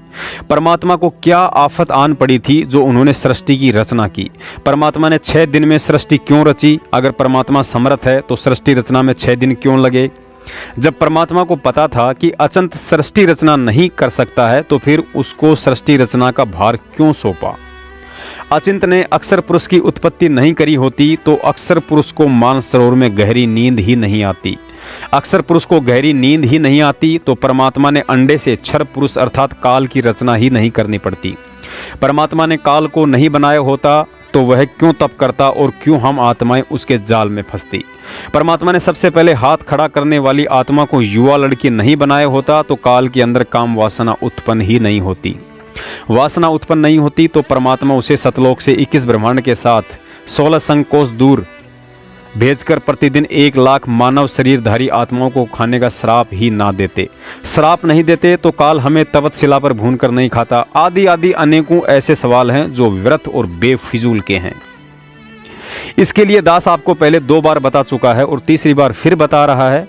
परमात्मा को क्या आफत आन पड़ी थी जो उन्होंने सृष्टि की रचना की। परमात्मा ने 6 दिन में सृष्टि क्यों रची। अगर परमात्मा समर्थ है तो सृष्टि रचना में 6 दिन क्यों लगे। जब परमात्मा को पता था कि अचंत सृष्टि रचना नहीं कर सकता है तो फिर उसको सृष्टि रचना का भार क्यों सौंपा। अचिंत ने अक्षर पुरुष की उत्पत्ति नहीं करी होती तो अक्षर पुरुष को मानसरोवर में गहरी नींद ही नहीं आती। अक्षर पुरुष को गहरी नींद ही नहीं आती तो परमात्मा ने अंडे से क्षर पुरुष अर्थात काल की रचना ही नहीं करनी पड़ती। परमात्मा ने काल को नहीं बनाया होता तो वह क्यों तप करता और क्यों हम आत्माएं उसके जाल में फंसती। परमात्मा ने सबसे पहले हाथ खड़ा करने वाली आत्मा को युवा लड़की नहीं बनाया होता तो काल के अंदर काम वासना उत्पन्न ही नहीं होती। वासना उत्पन्न नहीं होती तो परमात्मा उसे सतलोक से 21 ब्रह्मांड के साथ 16 संकोश दूर भेजकर प्रतिदिन 1 लाख मानव शरीरधारी आत्माओं को खाने का श्राप ही ना देते। श्राप नहीं देते तो काल हमें तवतशिला पर भून कर नहीं खाता। आदि आदि अनेकों ऐसे सवाल हैं जो व्यर्थ और बेफिजूल के हैं। इसके लिए दास आपको पहले 2 बार बता चुका है और तीसरी बार फिर बता रहा है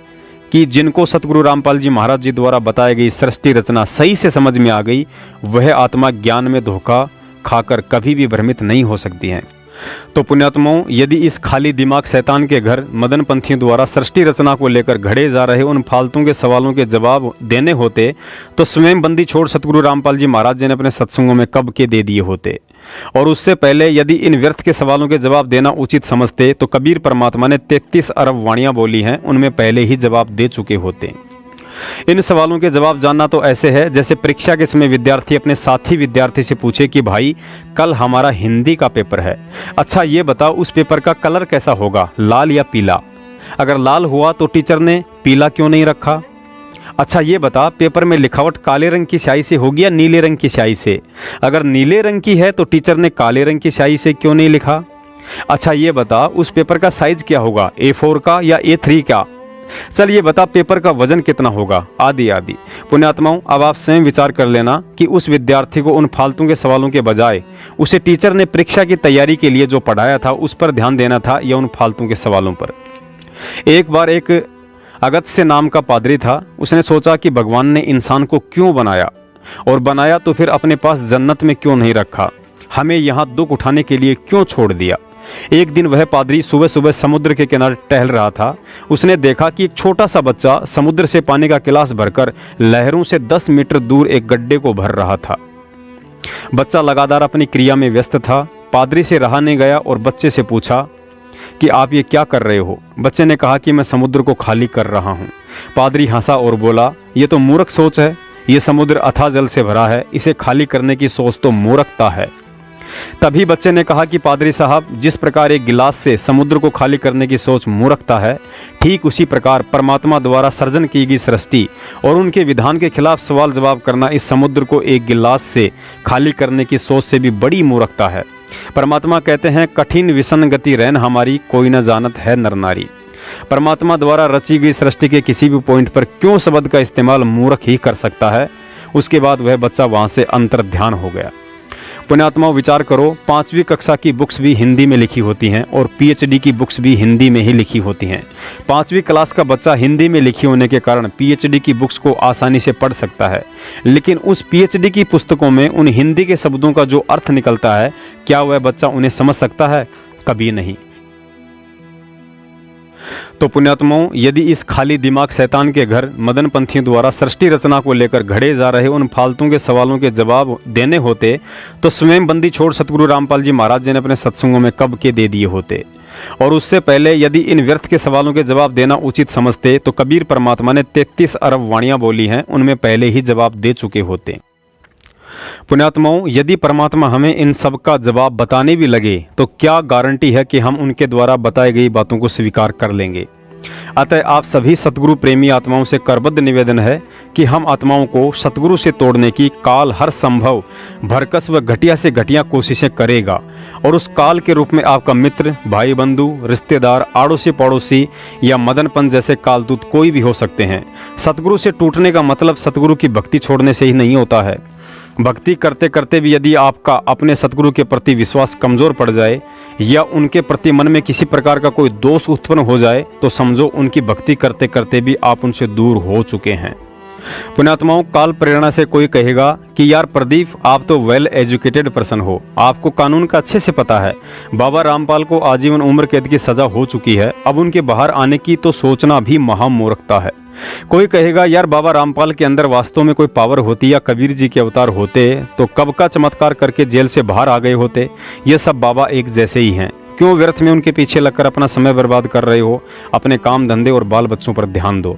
कि जिनको सतगुरु रामपाल जी महाराज जी द्वारा बताई गई सृष्टि रचना सही से समझ में आ गई वह आत्मा ज्ञान में धोखा खाकर कभी भी भ्रमित नहीं हो सकती हैं। तो पुण्यात्माओं, यदि इस खाली दिमाग शैतान के घर मदन पंथियों द्वारा सृष्टि रचना को लेकर घड़े जा रहे उन फालतू के सवालों के जवाब देने होते तो स्वयं बंदी छोड़ सतगुरु रामपाल जी महाराज जी ने अपने सत्संगों में कब के दे दिए होते। और उससे पहले यदि इन व्यर्थ के सवालों के जवाब देना उचित समझते तो कबीर परमात्मा ने 33 अरब वाणियां बोली हैं, उनमें पहले ही जवाब दे चुके होते। इन सवालों के जवाब जानना तो ऐसे है जैसे परीक्षा के समय विद्यार्थी अपने साथी विद्यार्थी से पूछे कि भाई कल हमारा हिंदी का पेपर है, अच्छा ये बताओ उस पेपर का कलर कैसा होगा, लाल या पीला। अगर लाल हुआ तो टीचर ने पीला क्यों नहीं रखा। अच्छा ये बता पेपर में लिखावट काले रंग की स्याही से होगी या नीले रंग की स्याही से। अगर नीले रंग की है तो टीचर ने काले रंग की स्याही से क्यों नहीं लिखा। अच्छा ये बता उस पेपर का साइज क्या होगा, A4 का या A3 का। चल ये बता पेपर का वजन कितना होगा, आदि आदि। पुण्यात्माओं, अब आप स्वयं विचार कर लेना कि उस विद्यार्थी को उन फालतू के सवालों के बजाय उसे टीचर ने परीक्षा की तैयारी के लिए जो पढ़ाया था उस पर ध्यान देना था या उन फालतू के सवालों पर। एक बार एक अगस्त्य नाम का पादरी था, उसने सोचा कि भगवान ने इंसान को क्यों बनाया और बनाया तो फिर अपने पास जन्नत में क्यों नहीं रखा, हमें यहाँ दुख उठाने के लिए क्यों छोड़ दिया। एक दिन वह पादरी सुबह सुबह समुद्र के किनारे टहल रहा था। उसने देखा कि एक छोटा सा बच्चा समुद्र से पानी का गिलास भरकर लहरों से 10 मीटर दूर एक गड्ढे को भर रहा था। बच्चा लगातार अपनी क्रिया में व्यस्त था। पादरी से रहा नहीं गया और बच्चे से पूछा कि आप ये क्या कर रहे हो। बच्चे ने कहा कि मैं समुद्र को खाली कर रहा हूँ। पादरी हंसा और बोला, ये तो मूर्ख सोच है, ये समुद्र अथाह जल से भरा है, इसे खाली करने की सोच तो मूर्खता है। तभी बच्चे ने कहा कि पादरी साहब, जिस प्रकार एक गिलास से समुद्र को खाली करने की सोच मूर्खता है, ठीक उसी प्रकार परमात्मा द्वारा सर्जन की गई सृष्टि और उनके विधान के खिलाफ सवाल जवाब करना इस समुद्र को एक गिलास से खाली करने की सोच से भी बड़ी मूर्खता है। परमात्मा कहते हैं, कठिन विषम गति रैन हमारी, कोई न जानत है नर नारी। परमात्मा द्वारा रची गई सृष्टि के किसी भी पॉइंट पर क्यों शब्द का इस्तेमाल मूर्ख ही कर सकता है। उसके बाद वह बच्चा वहां से अंतर ध्यान हो गया। पुण्यात्माओं, विचार करो, 5वीं कक्षा की बुक्स भी हिंदी में लिखी होती हैं और पीएचडी की बुक्स भी हिंदी में ही लिखी होती हैं। 5वीं क्लास का बच्चा हिंदी में लिखी होने के कारण पीएचडी की बुक्स को आसानी से पढ़ सकता है, लेकिन उस पीएचडी की पुस्तकों में उन हिंदी के शब्दों का जो अर्थ निकलता है, क्या वह बच्चा उन्हें समझ सकता है? कभी नहीं। तो पुण्यात्माओं, यदि इस खाली दिमाग शैतान के घर मदन पंथियों द्वारा सृष्टि रचना को लेकर घड़े जा रहे उन फालतू के सवालों के जवाब देने होते तो स्वयं बंदी छोड़ सतगुरु रामपाल जी महाराज जी ने अपने सत्संगों में कब के दे दिए होते। और उससे पहले यदि इन व्यर्थ के सवालों के जवाब देना उचित समझते तो कबीर परमात्मा ने 33 अरब वाणियां बोली हैं, उनमें पहले ही जवाब दे चुके होते। पुण्यात्माओं, यदि परमात्मा हमें इन सब का जवाब बताने भी लगे तो क्या गारंटी है कि हम उनके द्वारा बताई गई बातों को स्वीकार कर लेंगे। अतः आप सभी सतगुरु प्रेमी आत्माओं से करबद्ध निवेदन है कि हम आत्माओं को सतगुरु से तोड़ने की काल हर संभव भरकस व घटिया से घटिया कोशिशें करेगा, और उस काल के रूप में आपका मित्र, भाई बंधु, रिश्तेदार, आड़ोसी पड़ोसी या मदनपन जैसे कालदूत कोई भी हो सकते हैं। सतगुरु से टूटने का मतलब सतगुरु की भक्ति छोड़ने से ही नहीं होता है। भक्ति करते करते भी यदि आपका अपने सतगुरु के प्रति विश्वास कमज़ोर पड़ जाए या उनके प्रति मन में किसी प्रकार का कोई दोष उत्पन्न हो जाए तो समझो उनकी भक्ति करते करते भी आप उनसे दूर हो चुके हैं। पुण्यात्माओं, काल प्रेरणा से कोई कहेगा कि यार प्रदीप, आप तो वेल एजुकेटेड पर्सन हो, आपको कानून का अच्छे से पता है। बाबा रामपाल को आजीवन उम्र कैद की सजा हो चुकी है, अब उनके बाहर आने की तो सोचना भी महामूर्खता है। कोई कहेगा यार बाबा रामपाल के अंदर वास्तव में कोई पावर होती या कबीर जी के अवतार होते तो कब का चमत्कार करके जेल से बाहर आ गए होते। ये सब बाबा एक जैसे ही हैं, क्यों व्यर्थ में उनके पीछे लगकर अपना समय बर्बाद कर रहे हो। अपने काम धंधे और बाल बच्चों पर ध्यान दो।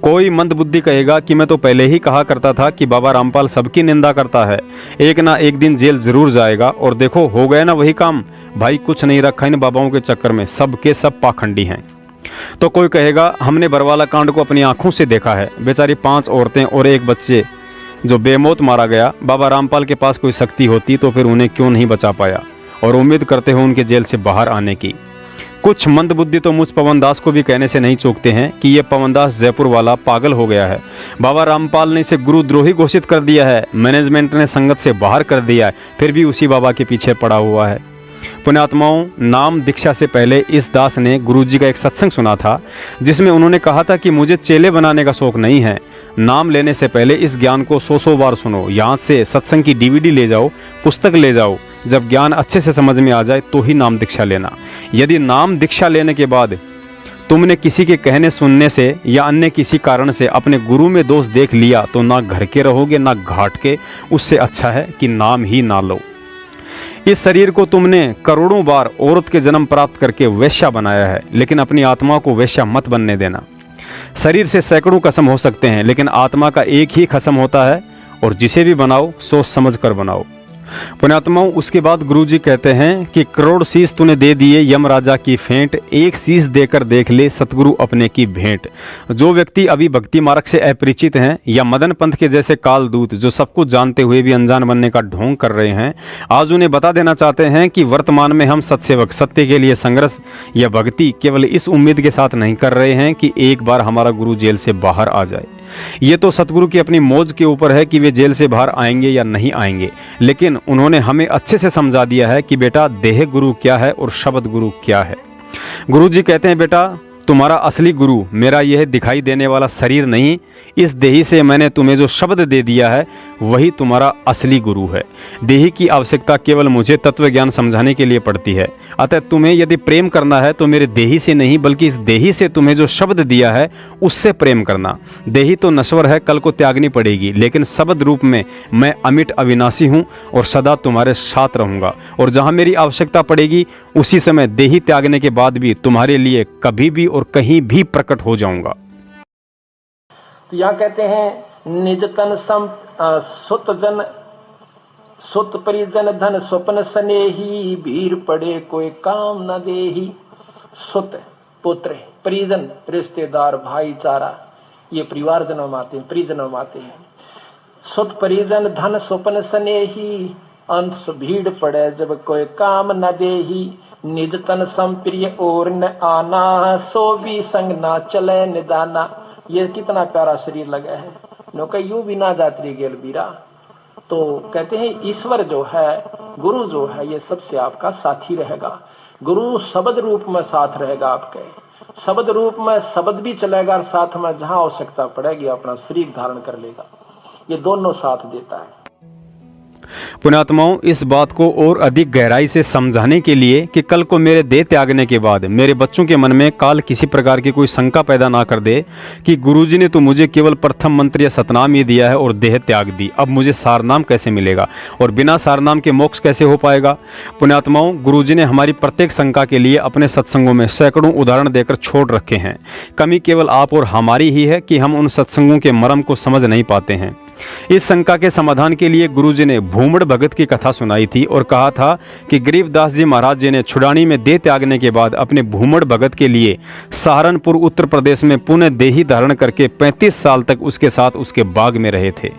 कोई मंदबुद्धि कहेगा कि मैं तो पहले ही कहा करता था कि बाबा रामपाल सबकी निंदा करता है, एक ना एक दिन जेल जरूर जाएगा, और देखो हो गया ना वही काम। भाई कुछ नहीं रखा इन बाबाओं के चक्कर में, सब के सब पाखंडी हैं। तो कोई कहेगा हमने बरवाला कांड को अपनी आंखों से देखा है, बेचारी 5 औरतें और एक बच्चे जो बेमौत मारा गया। बाबा रामपाल के पास कोई शक्ति होती तो फिर उन्हें क्यों नहीं बचा पाया, और उम्मीद करते हो उनके जेल से बाहर आने की। कुछ मंदबुद्धि तो मुझ पवन दास को भी कहने से नहीं चूकते हैं कि ये पवन दास जयपुर वाला पागल हो गया है। बाबा रामपाल ने इसे गुरुद्रोही घोषित कर दिया है, मैनेजमेंट ने संगत से बाहर कर दिया है, फिर भी उसी बाबा के पीछे पड़ा हुआ है। पुण्यात्माओं, नाम दीक्षा से पहले इस दास ने गुरुजी का एक सत्संग सुना था जिसमें उन्होंने कहा था कि मुझे चेले बनाने का शौक नहीं है। नाम लेने से पहले इस ज्ञान को 100 बार सुनो, यहाँ से सत्संग की DVD ले जाओ, पुस्तक ले जाओ, जब ज्ञान अच्छे से समझ में आ जाए तो ही नाम दीक्षा लेना। यदि नाम दीक्षा लेने के बाद तुमने किसी के कहने सुनने से या अन्य किसी कारण से अपने गुरु में दोष देख लिया तो ना घर के रहोगे ना घाट के, उससे अच्छा है कि नाम ही ना लो। इस शरीर को तुमने करोड़ों बार औरत के जन्म प्राप्त करके वैश्या बनाया है, लेकिन अपनी आत्मा को वैश्या मत बनने देना। शरीर से सैकड़ों कसम हो सकते हैं, लेकिन आत्मा का एक ही कसम होता है, और जिसे भी बनाओ सोच समझ कर बनाओ। पुण्यात्माओं, उसके बाद गुरुजी कहते हैं कि करोड़ शीश तूने दे दिए यम राजा की फेंट, एक शीश देकर देख ले सतगुरु अपने की भेंट। जो व्यक्ति अभी भक्ति मार्ग से अपरिचित हैं या मदन पंथ के जैसे कालदूत जो सब कुछ जानते हुए भी अनजान बनने का ढोंग कर रहे हैं, आज उन्हें बता देना चाहते हैं कि वर्तमान में हम सत्सेवक सत्य के लिए संघर्ष या भक्ति केवल इस उम्मीद के साथ नहीं कर रहे हैं कि एक बार हमारा गुरु जेल से बाहर आ जाए। ये तो सतगुरु की अपनी मौज के ऊपर है कि वे जेल से बाहर आएंगे या नहीं आएंगे, लेकिन उन्होंने हमें अच्छे से समझा दिया है कि बेटा देह गुरु क्या है और शब्द गुरु क्या है। गुरु जी कहते हैं बेटा तुम्हारा असली गुरु मेरा यह दिखाई देने वाला शरीर नहीं, इस देही से मैंने तुम्हें जो शब्द दे दिया है वही तुम्हारा असली गुरु है। देही की आवश्यकता केवल मुझे तत्व ज्ञान समझाने के लिए पड़ती है। अतः तुम्हें यदि प्रेम करना है तो मेरे देही से नहीं बल्कि इस देही से तुम्हें जो शब्द दिया है उससे प्रेम करना। देही तो नश्वर है, कल को त्यागनी पड़ेगी, लेकिन शब्द रूप में मैं अमिट अविनाशी हूँ और सदा तुम्हारे साथ रहूँगा, और जहाँ मेरी आवश्यकता पड़ेगी उसी समय देही त्यागने के बाद भी तुम्हारे लिए कभी भी और कहीं भी प्रकट हो जाऊँगा। तो यहाँ कहते हैं निज तन सुत परिजन धन स्वप्न स्नेही, भीर पड़े कोई काम न देही। सुत पुत्र, परिजन रिश्तेदार, भाईचारा, ये परिवार जन्म आते हैं, परिजन्म आते हैं। सुत परिजन धन स्वप्न स्नेही, अंश भीड़ पड़े जब कोई काम न देही। निज तन संप्रिय और न आना, सो भी संग ना चले निदाना। ये कितना प्यारा शरीर लगा है। नौका यूं भी ना जात्री गेल बीरा। तो कहते हैं ईश्वर जो है, गुरु जो है, ये सबसे आपका साथी रहेगा। गुरु शब्द रूप में साथ रहेगा आपके, शब्द रूप में शब्द भी चलेगा और साथ में जहां आवश्यकता पड़ेगी अपना शरीर धारण कर लेगा। ये दोनों साथ देता है। पुण्यात्माओं, इस बात को और अधिक गहराई से समझाने के लिए कि कल को मेरे देह त्यागने के बाद मेरे बच्चों के मन में काल किसी प्रकार की कोई शंका पैदा ना कर दे कि गुरुजी ने तो मुझे केवल प्रथम मंत्र या सतनाम ही दिया है और देह त्याग दी, अब मुझे सारनाम कैसे मिलेगा और बिना सारनाम के मोक्ष कैसे हो पाएगा। पुण्यात्माओं, गुरुजी ने हमारी प्रत्येक शंका के लिए अपने सत्संगों में सैकड़ों उदाहरण देकर छोड़ रखे हैं। कमी केवल आप और हमारी ही है कि हम उन सत्संगों के मर्म को समझ नहीं पाते हैं। इस शंका के समाधान के लिए गुरुजी ने भूमड़ भगत की कथा सुनाई थी और कहा था कि गरीबदास जी महाराज जी ने छुड़ानी में देह त्यागने के बाद अपने भूमड़ भगत के लिए सहारनपुर उत्तर प्रदेश में पुनः देही धारण करके 35 साल तक उसके साथ उसके बाग में रहे थे।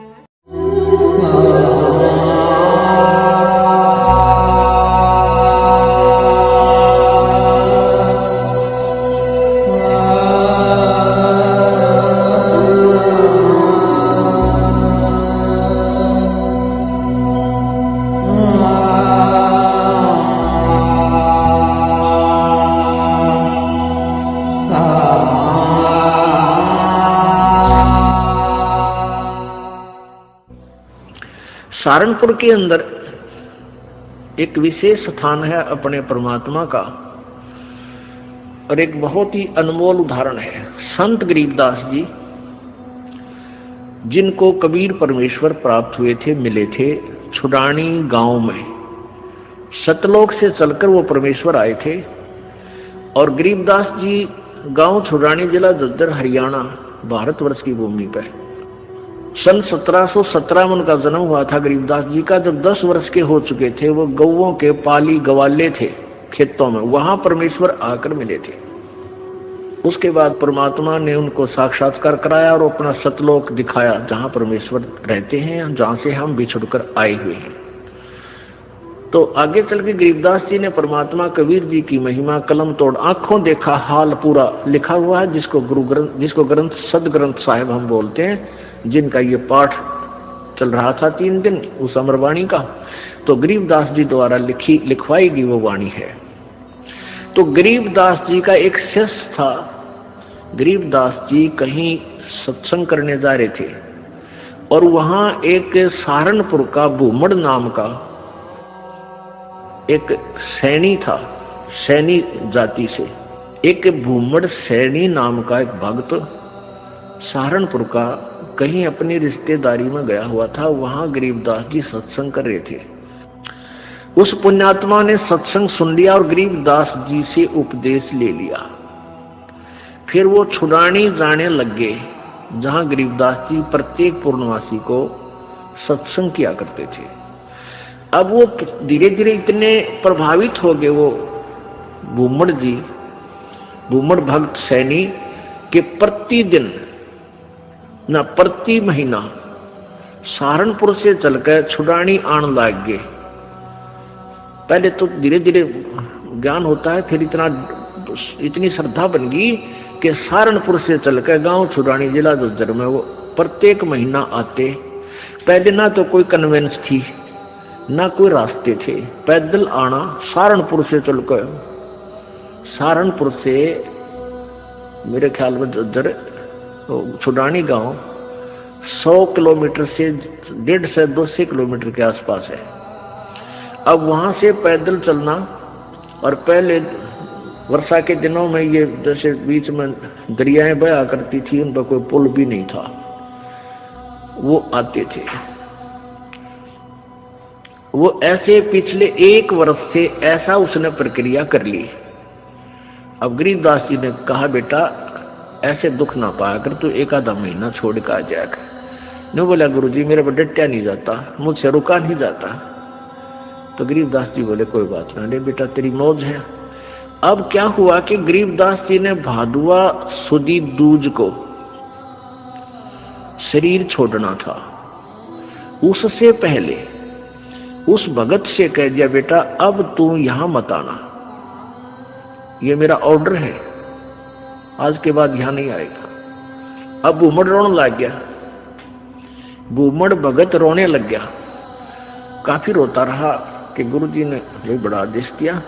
सहारनपुर के अंदर एक विशेष स्थान है अपने परमात्मा का और एक बहुत ही अनमोल उदाहरण है। संत गरीबदास जी, जिनको कबीर परमेश्वर प्राप्त हुए थे, मिले थे छुड़ानी गांव में। सतलोक से चलकर वो परमेश्वर आए थे और गरीबदास जी गांव छुड़ानी, जिला झज्जर, हरियाणा, भारतवर्ष की भूमि पर सन 1717 में उनका जन्म हुआ था गरीबदास जी का। जब 10 वर्ष के हो चुके थे, वो गौओं के पाली गवाले थे खेतों में, वहां परमेश्वर आकर मिले थे। उसके बाद परमात्मा ने उनको साक्षात्कार कराया और अपना सतलोक दिखाया, जहां परमेश्वर रहते हैं, जहां से हम बिछुड़कर आए हुए हैं। तो आगे चल के गरीबदास जी ने परमात्मा कबीर जी की महिमा कलम तोड़ आंखों देखा हाल पूरा लिखा हुआ है, जिसको ग्रंथ सदग्रंथ साहिब हम बोलते हैं, जिनका ये पाठ चल रहा था 3 दिन उस अमरवाणी का। तो गरीबदास जी द्वारा लिखवाई गई वो वाणी है। तो गरीबदास जी का एक शिष्य था। गरीबदास जी कहीं सत्संग करने जा रहे थे और वहां एक सहारनपुर का भूमड़ नाम का एक सैनी था, सैनी जाति से एक भूमड़ सैनी नाम का एक भक्त सहारनपुर का कहीं अपनी रिश्तेदारी में गया हुआ था। वहां गरीबदास जी सत्संग कर रहे थे। उस पुण्यात्मा ने सत्संग सुन लिया और गरीबदास जी से उपदेश ले लिया। फिर वो छुड़ानी जाने लग गए, जहां गरीबदास जी प्रत्येक पूर्णवासी को सत्संग किया करते थे। अब वो धीरे धीरे इतने प्रभावित हो गए वो भूमड़ जी, भूमड़ भक्त सैनी, के प्रतिदिन न प्रति महीना सहारनपुर से चलकर छुड़ानी आने लग गए। पहले तो धीरे धीरे ज्ञान होता है, फिर इतनी श्रद्धा बन गई कि सहारनपुर से चलकर गांव छुड़ानी, जिला झज्जर में वो प्रत्येक महीना आते। पहले ना तो कोई कन्वेंस थी, ना कोई रास्ते थे, पैदल आना सहारनपुर से चलकर। सहारनपुर से मेरे ख्याल में झज्जर छुड़ानी गांव 100 किलोमीटर से 150 से 200 किलोमीटर के आसपास है। अब वहां से पैदल चलना, और पहले वर्षा के दिनों में ये जैसे बीच में दरियाएं बहा करती थी, उन पर कोई पुल भी नहीं था, वो आते थे। वो ऐसे पिछले 1 वर्ष से ऐसा उसने प्रक्रिया कर ली। अब गरीबदास जी ने कहा, बेटा ऐसे दुख ना पाया कर, तो 1 आधा महीना छोड़ कर आ जाएगा। ने बोला गुरुजी मेरे पर डटया नहीं जाता, मुझसे रुका नहीं जाता। तो गरीबदास जी बोले कोई बात ना, ले बेटा तेरी मौज है। अब क्या हुआ कि गरीबदास जी ने भादुआ सुदी दूज को शरीर छोड़ना था, उससे पहले उस भगत से कह दिया बेटा अब तू यहां मत आना, ये मेरा ऑर्डर है, आज के बाद यहां नहीं आएगा। अब भूमड़ रोने लग गया, भूमड़ भगत रोने लग गया, काफी रोता रहा कि गुरुजी ने भाई बड़ा आदेश किया,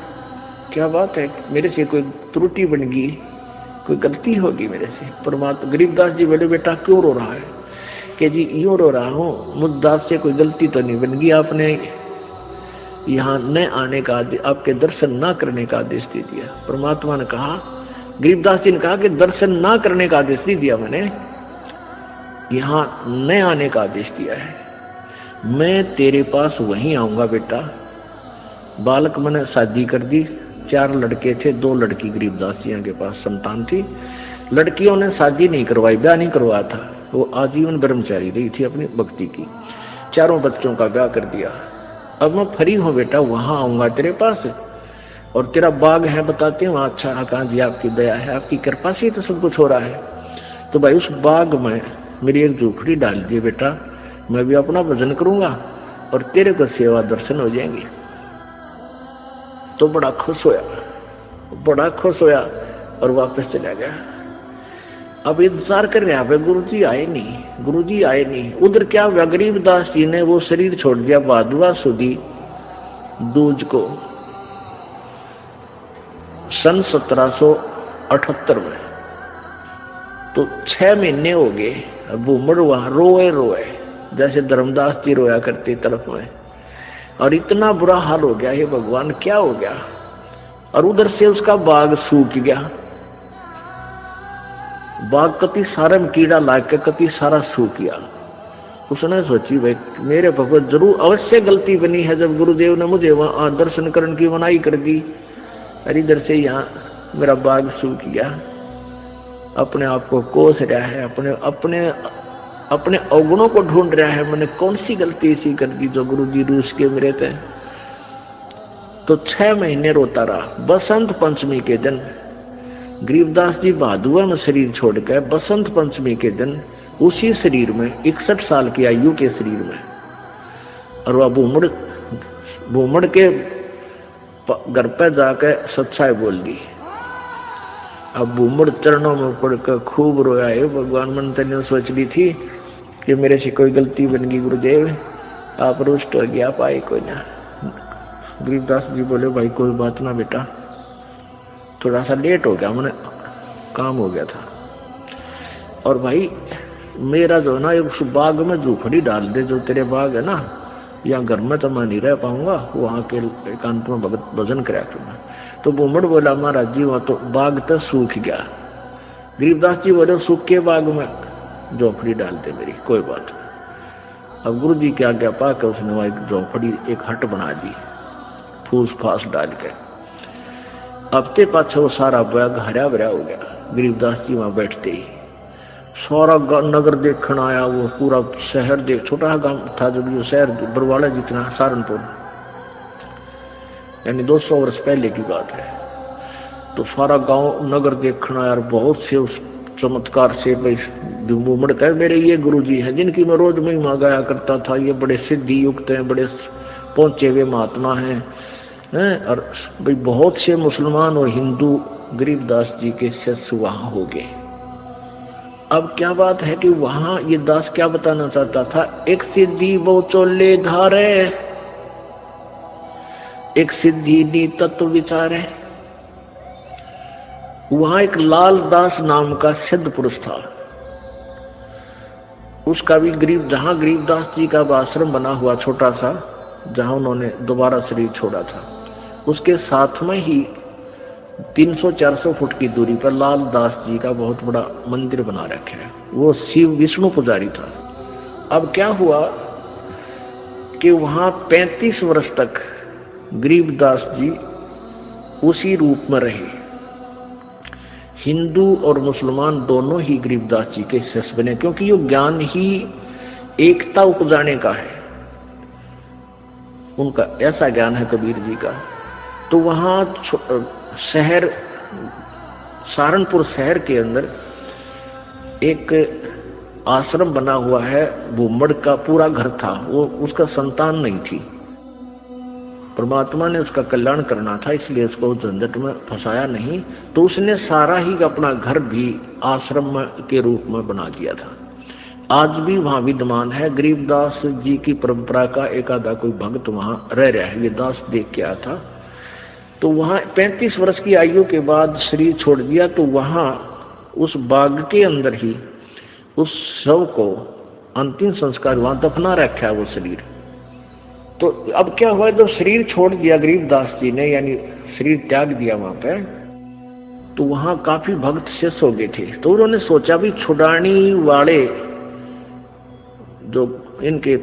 क्या बात है, मेरे से कोई त्रुटि बन गई, कोई गलती होगी मेरे से। परमात्मा गरीबदास जी बोले बेटा क्यों रो रहा है? कि जी यूं रो रहा हूं, मुझदास से कोई गलती तो नहीं बन गई, आपने यहाँ न आने का आदेश, आपके दर्शन ना करने का आदेश दे दिया। परमात्मा ने कहा, गरीबदास जी ने कहा कि दर्शन ना करने का आदेश नहीं दिया मैंने, यहाँ न आने का आदेश दिया है। मैं तेरे पास वहीं आऊंगा बेटा। बालक मैंने शादी कर दी, 4 लड़के थे, 2 लड़की गरीबदास जी के पास संतान थी। लड़कियों ने शादी नहीं करवाई, ब्याह नहीं करवाया था, वो आजीवन ब्रह्मचारी रही थी अपनी भक्ति की। 4 बच्चों का ब्याह कर दिया। अब मैं फ्री हूं बेटा, वहां आऊंगा तेरे पास, और तेरा बाग है बताते हैं वहां, अच्छा कहाँ जी आपकी दया है, आपकी कृपा से तो सब कुछ हो रहा है। तो भाई उस बाग में मेरी एक झोपड़ी डाल दिए बेटा, मैं भी अपना भजन करूंगा और तेरे को सेवा दर्शन हो जाएंगे। तो बड़ा खुश होया और वापस चला गया। अब इंतजार कर रहा है, गुरुजी आए नहीं। उधर क्या हुआ, गरीबदास जी ने वो शरीर छोड़ दिया भादुआ सुदी दूज को सन 1778 में। तो 6 महीने हो गए। भूमड़ वहां रोए जैसे धर्मदास जी रोया करते तरफ में, और इतना बुरा हाल हो गया, हे भगवान क्या हो गया। और उधर से उसका बाग सूख गया, बाग कति सारे में कीड़ा लाग के कति सारा सूख गया। उसने सोची भाई मेरे भगवत जरूर अवश्य गलती बनी है, जब गुरुदेव ने मुझे वहां दर्शन करने की मनाही कर दी, और इधर से यहाँ मेरा बाग सूख गया। अपने आप को कोस रहा है, अपने अवगुणों को ढूंढ रहा है, मैंने कौन सी गलती ऐसी कर दी जो गुरुजी रूस के मेरे थे। तो 6 महीने रोता रहा। बसंत पंचमी के दिन गरीबदास जी भादुआ में शरीर छोड़कर बसंत पंचमी के दिन उसी शरीर में 61 साल की आयु के शरीर में, और वह भूमड़ के घर पर जाकर सच्चाई बोल दी। अब भूमड़ चरणों में पड़कर खूब रोया, है भगवान मन ने सोच ली थी कि मेरे से कोई गलती बन गई, गुरुदेव आप रुष्ट हो गया, पाए कोई ना। गरीबदास जी बोले भाई कोई बात ना बेटा, थोड़ा सा लेट हो गया, मैंने काम हो गया था। और भाई मेरा जो ना उस बाग में झोपड़ी डाल दे, जो तेरे बाग है ना, यहाँ घर में तो मैं नहीं रह पाऊंगा, वहां के एकांत में भगत भजन कराया तुम्हें। तो भूमड़ बोला महाराज जी वहां तो बाग तो सूख गया। गरीबदास जी बोले सूख के बाग में झोपड़ी डाल दे मेरी, कोई बात नहीं। अब गुरु जी की आज्ञा पाकर उसने वहां एक झोपड़ी, एक हट बना दी फूस फास डाल के। हफ्ते पाछे वो सारा बाग हरा भरा हो गया। गरीबदास जी वहां बैठते ही सारा नगर देखना आया, वो पूरा शहर देख, छोटा गांव था जो भी शहर बरवाड़ा जितना, सहारनपुर, यानी 200 वर्ष पहले की बात है। तो सारा गांव नगर देखना यार, बहुत से उस चमत्कार से भाई भूमड़ कहे मेरे ये गुरुजी हैं जिनकी मैं रोज महिमा गाया करता था, ये बड़े सिद्धि युक्त हैं, बड़े पहुंचे हुए महात्मा हैं। और भाई बहुत से मुसलमान और हिंदू गरीबदास जी के शिष्य वहां हो गए। अब क्या बात है कि वहां ये दास क्या बताना चाहता था, एक सिद्धि वो चोले धारे, एक सिद्धि नी तत्व विचारे। वहां एक लाल दास नाम का सिद्ध पुरुष था, उसका भी जहां गरीबदास जी का आश्रम बना हुआ छोटा सा, जहां उन्होंने दोबारा शरीर छोड़ा था, उसके साथ में ही 300-400 फुट की दूरी पर लाल दास जी का बहुत बड़ा मंदिर बना रखा है। वो शिव विष्णु पुजारी था। अब क्या हुआ कि वहां 35 वर्ष तक गरीबदास जी उसी रूप में रहे। हिंदू और मुसलमान दोनों ही गरीबदास जी के शिष्य बने, क्योंकि ये ज्ञान ही एकता उपजाने का है, उनका ऐसा ज्ञान है कबीर जी का। तो वहां शहर सहारनपुर शहर के अंदर एक आश्रम बना हुआ है, भूमड़ का पूरा घर था, वो उसका संतान नहीं थी। परमात्मा ने उसका कल्याण करना था, इसलिए उसको झंझट में फंसाया नहीं, तो उसने सारा ही अपना घर भी आश्रम के रूप में बना दिया था। आज भी वहां विद्यमान है। गरीबदास जी की परंपरा का एक आधा कोई भक्त वहां रह रहा है, ये दास देख के आया था। तो वहां 35 वर्ष की आयु के बाद शरीर छोड़ दिया, तो वहां उस बाग के अंदर ही उस शव को अंतिम संस्कार वहां दफना रखा है वो शरीर। तो अब क्या हुआ, जब शरीर छोड़ दिया गरीबदास जी ने, यानी शरीर त्याग दिया वहां पे, तो वहां काफी भक्त शेष हो गए थे। तो उन्होंने सोचा भी छुड़ानी वाले जो इनके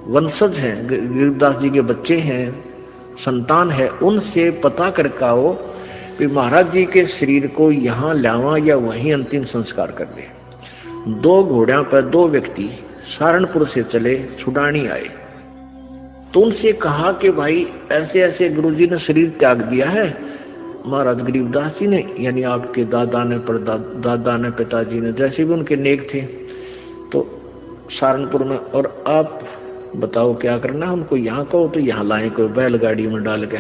वंशज हैं, गरीबदास जी के बच्चे हैं, संतान है, उनसे पता करके आओ कि महाराज जी के शरीर को यहाँ लावा या वहीं अंतिम संस्कार कर दे। 2 घोड़ों पर 2 व्यक्ति सहारनपुर से चले, छुड़ानी आए। तो उनसे कहा कि भाई ऐसे ऐसे गुरुजी ने शरीर त्याग दिया है, महाराज गरीबदास जी ने, यानी आपके दादा ने, दादा ने, पिताजी ने, जैसे भी उनके नेक थे, तो सहारनपुर में, और आप बताओ क्या करना है। उनको यहाँ कहो तो यहाँ लाए, कोई बैलगाड़ी में डाल के,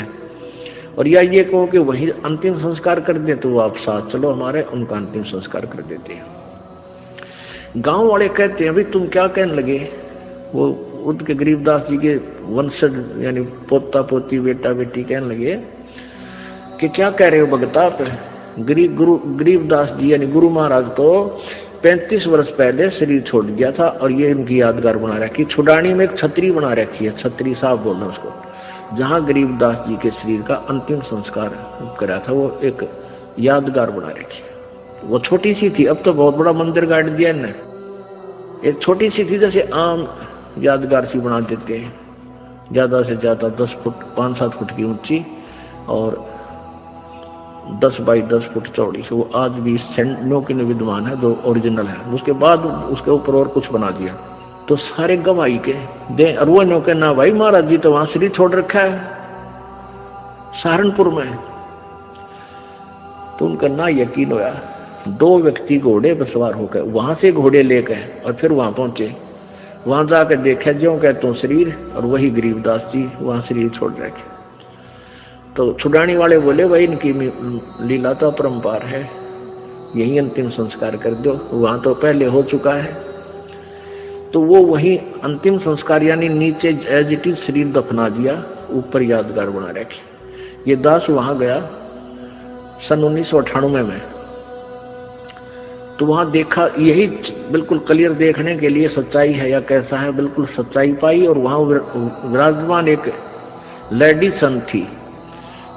और या ये कहो कि वही अंतिम संस्कार कर दे, तो आप साथ चलो हमारे, उनका अंतिम संस्कार कर देते हैं। गांव वाले कहते हैं, अभी तुम क्या कहने लगे, वो उनके गरीबदास जी के वंशज यानी पोता पोती बेटा बेटी कहने लगे कि क्या कह रहे हो भगत आप, गरीबदास जी यानी गुरु महाराज तो 35 वर्ष पहले शरीर छोड़ दिया था, और ये इनकी यादगार बना रखी। छुड़ानी में एक छतरी बना रखी है, छतरी साहब बोलना उसको, जहां गरीबदास जी के शरीर का अंतिम संस्कार करा था, वो एक यादगार बना रखी है। वो छोटी सी थी, अब तो बहुत बड़ा मंदिर गाड़ दिया इन्हें। एक छोटी सी थी, जैसे आम यादगार सी बना देते हैं, ज्यादा से ज्यादा 10 फुट 5-7 फुट की ऊंची और 10 बाई 10 फुट चौड़ी। वो आज भी सेंटनो के विद्यमान है, जो ओरिजिनल है। उसके बाद उसके ऊपर और कुछ बना दिया, तो सारे गवाही के दे अरुणों के ना, भाई महाराज जी तो वहां शरीर छोड़ रखा है सहारनपुर में। तो उनका ना यकीन होया, 2 व्यक्ति घोड़े पर सवार होकर वहां से घोड़े लेकर और फिर वहां पहुंचे। वहां जाकर देखा जो कहते हो शरीर, और वही गरीबदास जी वहां शरीर छोड़ रखे। तो छुड़ानी वाले बोले, भाई इनकी लीला तो अपरंपार है, यही अंतिम संस्कार कर दो, वहां तो पहले हो चुका है। तो वो वही अंतिम संस्कार यानी नीचे एज इट इज शरीर दफना दिया, ऊपर यादगार बना रखे। ये दास वहां गया सन 1998 में, तो वहां देखा, यही बिल्कुल क्लियर देखने के लिए सच्चाई है या कैसा है, बिल्कुल सच्चाई पाई। और वहां विराजमान एक लेडी संत थी,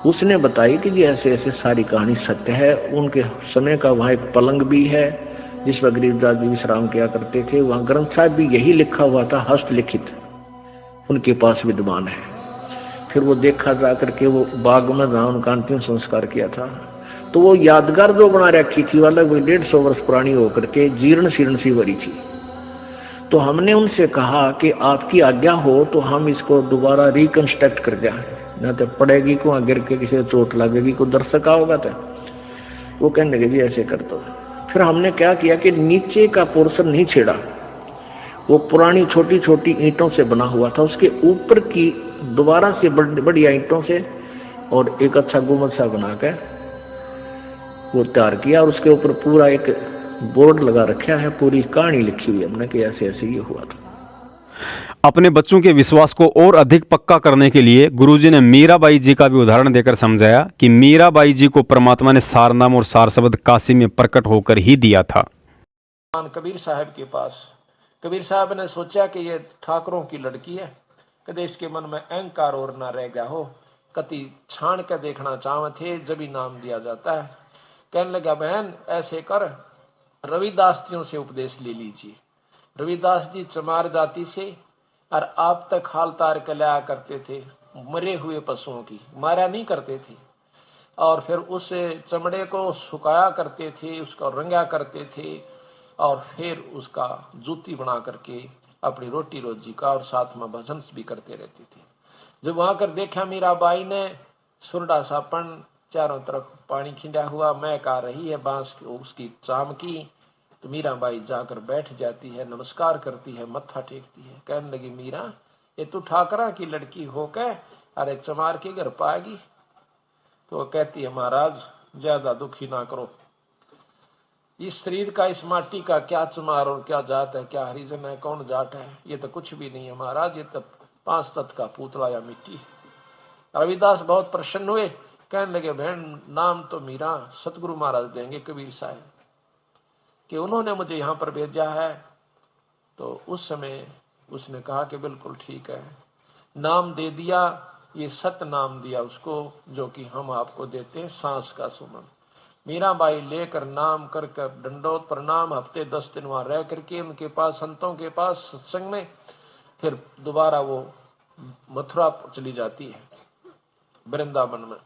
उसने बताई कि जी ऐसे ऐसे सारी कहानी सत्य है। उनके समय का वहां एक पलंग भी है जिस पर गरीबदास जी विश्राम किया करते थे। वहां ग्रंथ साहब भी यही लिखा हुआ था, हस्तलिखित उनके पास विद्यमान है। फिर वो देखा जा करके वो बाग में जहां उनका अंतिम संस्कार किया था, तो वो यादगार जो बना रखी थी वाला वो 150 वर्ष पुरानी होकर के जीर्ण शीर्ण सी भरी थी। तो हमने उनसे कहा कि आपकी आज्ञा हो तो हम इसको दोबारा रिकंस्ट्रक्ट कर दें, न तो पड़ेगी को गिर के किसी चोट लगेगी, को दर्शक होगा। तो वो कहने लगे जी ऐसे कर दो। फिर हमने क्या किया कि नीचे का पोर्शन नहीं छेड़ा, वो पुरानी छोटी छोटी ईंटों से बना हुआ था, उसके ऊपर की दोबारा से बढ़िया ईंटों से और एक अच्छा गुम्बद सा बनाकर वो तैयार किया, और उसके ऊपर पूरा एक बोर्ड लगा रखा है, पूरी कहानी लिखी हुई हमने कि ऐसे ऐसे ये हुआ था। अपने बच्चों के विश्वास को और अधिक पक्का करने के लिए गुरुजी ने मीराबाई जी का भी उदाहरण देकर समझाया कि मीराबाई जी को परमात्मा ने सार नाम और सार शब्द काशी में प्रकट होकर ही दिया था। कबीर साहब के पास कबीर साहब ने सोचा कि ये ठाकरों की लड़की है, कदे इसके मन में अहंकार और ना रह गया हो, कति छान कर देखना चाहते थे जब ही नाम दिया जाता है। कहने लगा, बहन ऐसे कर, रविदास जियों से उपदेश ले लीजिए। रविदास जी चमार जाति से और आप तक हाल तार के लाया करते थे, मरे हुए पशुओं की, मारा नहीं करते थे, और फिर उस चमड़े को सुखाया करते थे, उसको रंगा करते थे, और फिर उसका जूती बना करके अपनी रोटी रोजी का और साथ में भजन भी करते रहती थी। जब वहां कर देखा मीराबाई ने सुरडा सापन चारों तरफ पानी खिंडा हुआ, महक आ रही है बांस की उसकी चाम की, तो मीराबाई जाकर बैठ जाती है, नमस्कार करती है, मत्था टेकती है। कहने लगी मीरा, ये तू ठाकरा की लड़की होकर और एक चमार के घर पाएगी? तो वो कहती है महाराज ज्यादा दुखी ना करो, इस शरीर का इस माटी का क्या चमार और क्या जात है, क्या हरिजन है, कौन जाट है, ये तो कुछ भी नहीं है महाराज, ये तो 5 तत्व का पुतला या मिट्टी है। रविदास बहुत प्रसन्न हुए, कहने लगे बहन नाम तो मीरा सतगुरु महाराज देंगे कबीर साहब कि उन्होंने मुझे यहाँ पर भेजा है। तो उस समय उसने कहा कि बिल्कुल ठीक है, नाम दे दिया, ये सत नाम दिया उसको, जो कि हम आपको देते हैं सांस का सुमन। मीराबाई लेकर नाम कर दंडोत प्रणाम, हफ्ते 10 दिन वहां रह करके उनके पास संतों के पास सत्संग में, फिर दोबारा वो मथुरा चली जाती है वृंदावन में।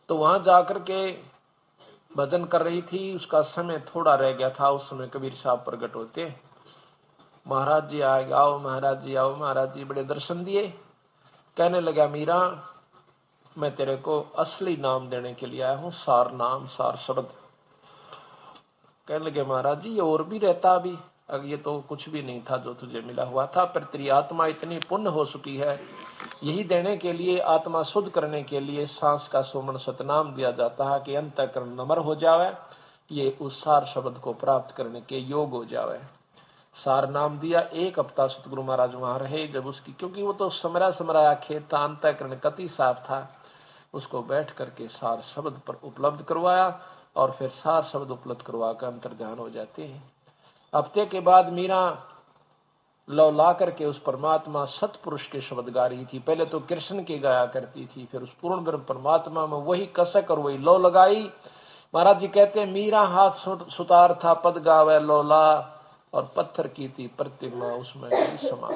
तो वहां जाकर के भजन कर रही थी, उसका समय थोड़ा रह गया था। उस समय कबीर साहब प्रकट होते, महाराज जी आए, आओ महाराज जी आओ। महाराज जी बड़े दर्शन दिए, कहने लगा मीरा मैं तेरे को असली नाम देने के लिए आया हूँ, सार नाम सार शब्द। कहने लगे महाराज जी ये और भी रहता अभी, अब ये तो कुछ भी नहीं था जो तुझे मिला हुआ था, पर तेरी आत्मा इतनी पुण्य हो चुकी है, यही देने के लिए, आत्मा शुद्ध करने के लिए सांस का सुमन सतनाम दिया जाता है कि अंतःकरण नम्र हो जावे, ये उस सार शब्द को प्राप्त करने के योग हो जावे। सार नाम दिया। 1 हफ्ता सतगुरु महाराज वहां रहे, जब उसकी, क्योंकि वो तो समराया खेत था, अंतःकरण कति साफ था, उसको बैठ करके सार शब्द पर उपलब्ध करवाया और फिर सार शब्द उपलब्ध करवा कर अंतर ध्यान हो जाते हैं। हफ्ते के बाद मीरा लौ ला करके उस परमात्मा सतपुरुष के शब्द गा रही थी। पहले तो कृष्ण के गाया करती थी, फिर उस पूर्ण ब्रह्म परमात्मा में वही कसक और वही लौ लगाई। महाराज जी कहते हैं मीरा हाथ सुतार था पद गावे लौला, और पत्थर की थी प्रतिमा उसमें समा।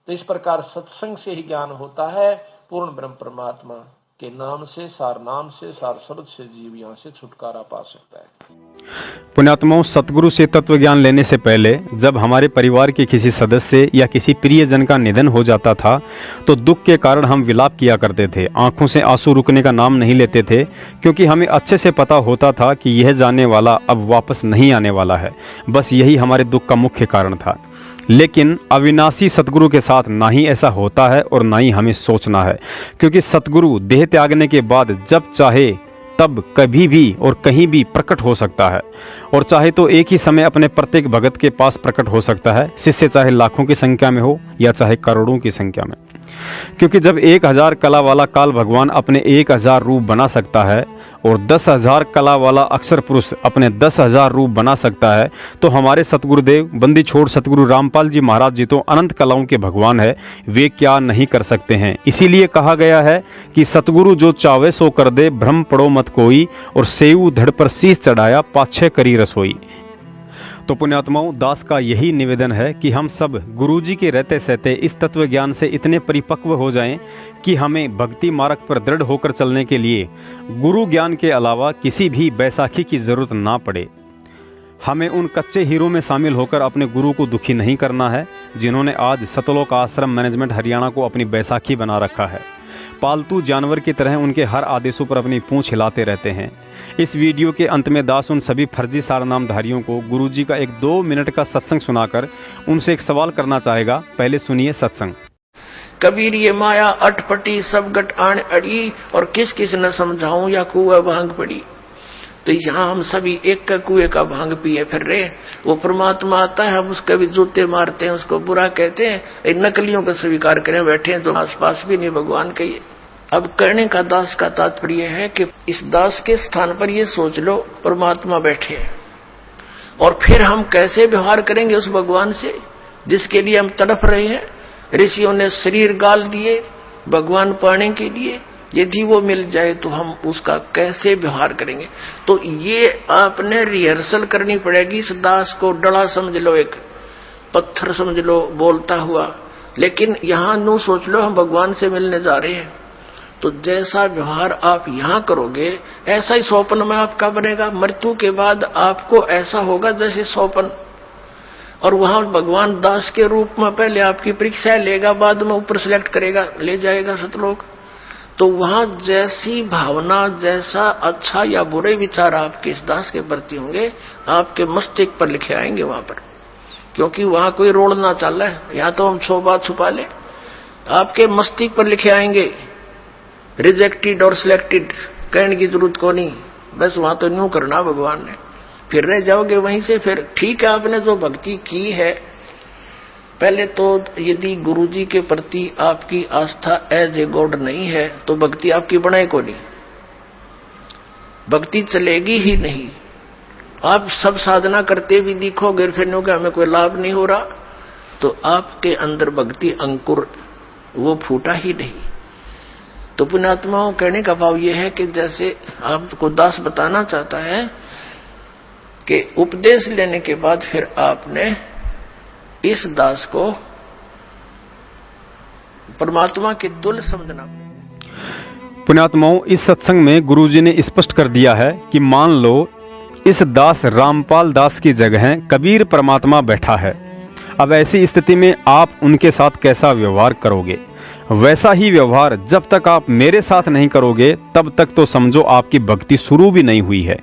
तो इस प्रकार सत्संग से ही ज्ञान होता है, पूर्ण ब्रह्म परमात्मा के नाम से, सार नाम से, सार शब्द से जीव यहाँ से छुटकारा पा सकता है। पुण्यात्माओं, सतगुरु से तत्व ज्ञान लेने से पहले जब हमारे परिवार के किसी सदस्य या किसी प्रियजन का निधन हो जाता था तो दुख के कारण हम विलाप किया करते थे, आंखों से आंसू रुकने का नाम नहीं लेते थे, क्योंकि हमें अच्छे से पता होता था कि यह जाने वाला अब वापस नहीं आने वाला है। बस यही हमारे दुख का मुख्य कारण था। लेकिन अविनाशी सतगुरु के साथ ना ही ऐसा होता है और ना ही हमें सोचना है, क्योंकि सतगुरु देह त्यागने के बाद जब चाहे तब कभी भी और कहीं भी प्रकट हो सकता है, और चाहे तो एक ही समय अपने प्रत्येक भगत के पास प्रकट हो सकता है, शिष्य चाहे लाखों की संख्या में हो या चाहे करोड़ों की संख्या में। क्योंकि जब 1000 कला वाला काल भगवान अपने 1000 रूप बना सकता है और 10,000 कला वाला अक्षर पुरुष अपने 10,000 रूप बना सकता है, तो हमारे सतगुरुदेव बंदी छोड़ सतगुरु रामपाल जी महाराज जी तो अनंत कलाओं के भगवान है, वे क्या नहीं कर सकते हैं। इसीलिए कहा गया है कि सतगुरु जो चावे सो कर दे, भ्रम पड़ो मत कोई, और सेऊ धड़ पर शीश चढ़ाया, पाछे करी रसोई। तो पुण्यात्माओं, दास का यही निवेदन है कि हम सब गुरुजी के रहते सहते इस तत्व ज्ञान से इतने परिपक्व हो जाएं कि हमें भक्ति मार्ग पर दृढ़ होकर चलने के लिए गुरु ज्ञान के अलावा किसी भी बैसाखी की जरूरत ना पड़े। हमें उन कच्चे हीरों में शामिल होकर अपने गुरु को दुखी नहीं करना है जिन्होंने आज सतलोक आश्रम मैनेजमेंट हरियाणा को अपनी बैसाखी बना रखा है। पालतू जानवर की तरह उनके हर आदेशों पर अपनी पूंछ हिलाते रहते हैं। इस वीडियो के अंत में दास उन सभी फर्जी सारनामधारियों को गुरुजी का एक 2 मिनट का सत्संग सुनाकर उनसे एक सवाल करना चाहेगा। पहले सुनिए सत्संग। कबीर ये माया अटपटी सब गट आण अड़ी, और किस किस न समझाऊं या कुआ भांग पड़ी। तो यहाँ हम सभी एक का कुएं का भांग पिए फिर रहे। वो परमात्मा आता है, हम उसके भी जूते मारते हैं, उसको बुरा कहते हैं, नकलियों को स्वीकार करें बैठे हैं, तो आसपास भी नहीं भगवान कहिए। अब करने का दास का तात्पर्य है कि इस दास के स्थान पर ये सोच लो परमात्मा बैठे हैं, और फिर हम कैसे व्यवहार करेंगे उस भगवान से जिसके लिए हम तड़प रहे हैं। ऋषियों ने शरीर गाल दिए भगवान पाने के लिए, यदि वो मिल जाए तो हम उसका कैसे व्यवहार करेंगे। तो ये आपने रिहर्सल करनी पड़ेगी। इस दास को डला समझ लो, एक पत्थर समझ लो बोलता हुआ, लेकिन यहां नो सोच लो हम भगवान से मिलने जा रहे हैं। तो जैसा व्यवहार आप यहां करोगे ऐसा ही स्वप्न में आपका बनेगा। मृत्यु के बाद आपको ऐसा होगा जैसे स्वप्न। और वहां भगवान दास के रूप में पहले आपकी परीक्षा लेगा, बाद में ऊपर सिलेक्ट करेगा, ले जाएगा सतलोक। तो वहां जैसी भावना, जैसा अच्छा या बुरे विचार आपके इस दास के प्रति होंगे, आपके मस्तिष्क पर लिखे आएंगे वहां पर, क्योंकि वहां कोई रोड ना चल रहा है। या तो हम 100 बात छुपा ले, आपके मस्तिष्क पर लिखे आएंगे रिजेक्टेड और सिलेक्टेड, कहने की जरूरत को नहीं, बस वहां तो न्यू करना भगवान ने, फिर रह जाओगे वहीं से। फिर ठीक है, आपने जो भक्ति की है, पहले तो यदि गुरुजी के प्रति आपकी आस्था एज ए गॉड नहीं है तो भक्ति आपकी बनाए को नहीं, भक्ति चलेगी ही नहीं। आप सब साधना करते भी दिखोगे, फिर नो कि हमें कोई लाभ नहीं हो रहा, तो आपके अंदर भक्ति अंकुर वो फूटा ही नहीं। तो पुण्यात्माओं, कहने का भाव यह है कि जैसे आपको दास बताना चाहता है कि उपदेश लेने के बाद फिर आपने इस दास को परमात्मा के तुल्य समझना। पुण्यात्माओं, इस सत्संग में गुरुजी ने स्पष्ट कर दिया है कि मान लो इस दास रामपाल दास की जगह कबीर परमात्मा बैठा है। अब ऐसी स्थिति में आप उनके साथ कैसा व्यवहार करोगे? वैसा ही व्यवहार जब तक आप मेरे साथ नहीं करोगे तब तक तो समझो आपकी भक्ति शुरू भी नहीं हुई है।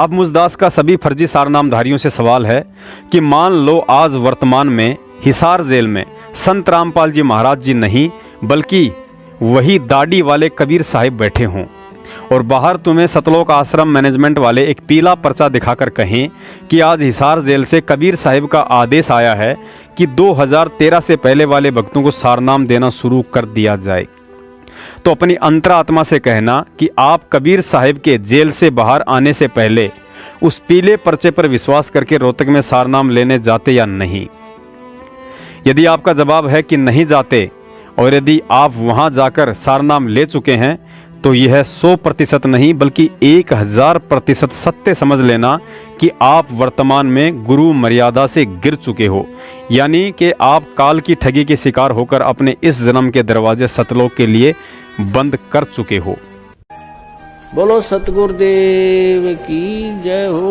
अब मुझ दास का सभी फर्जी सारनामधारियों से सवाल है कि मान लो आज वर्तमान में हिसार जेल में संत रामपाल जी महाराज जी नहीं बल्कि वही दाढ़ी वाले कबीर साहिब बैठे हों और बाहर तुम्हें सतलोक आश्रम मैनेजमेंट वाले एक पीला पर्चा दिखाकर कहें कि आज हिसार जेल से कबीर साहिब का आदेश आया है कि 2013 से पहले वाले भक्तों को सारनाम देना शुरू कर दिया जाए। तो अपनी अंतरात्मा से कहना कि आप कबीर साहिब के जेल से बाहर आने से पहले उस पीले पर्चे पर विश्वास करके रोहतक में सारनाम लेने जाते या नहीं। यदि आपका जवाब है कि नहीं जाते और यदि आप वहां जाकर सारनाम ले चुके हैं तो यह 100% नहीं बल्कि 1000% सत्य समझ लेना कि आप वर्तमान में गुरु मर्यादा से गिर चुके हो, यानी कि आप काल की ठगी के शिकार होकर अपने इस जन्म के दरवाजे सतलोक के लिए बंद कर चुके हो। बोलो सतगुरुदेव की जय हो।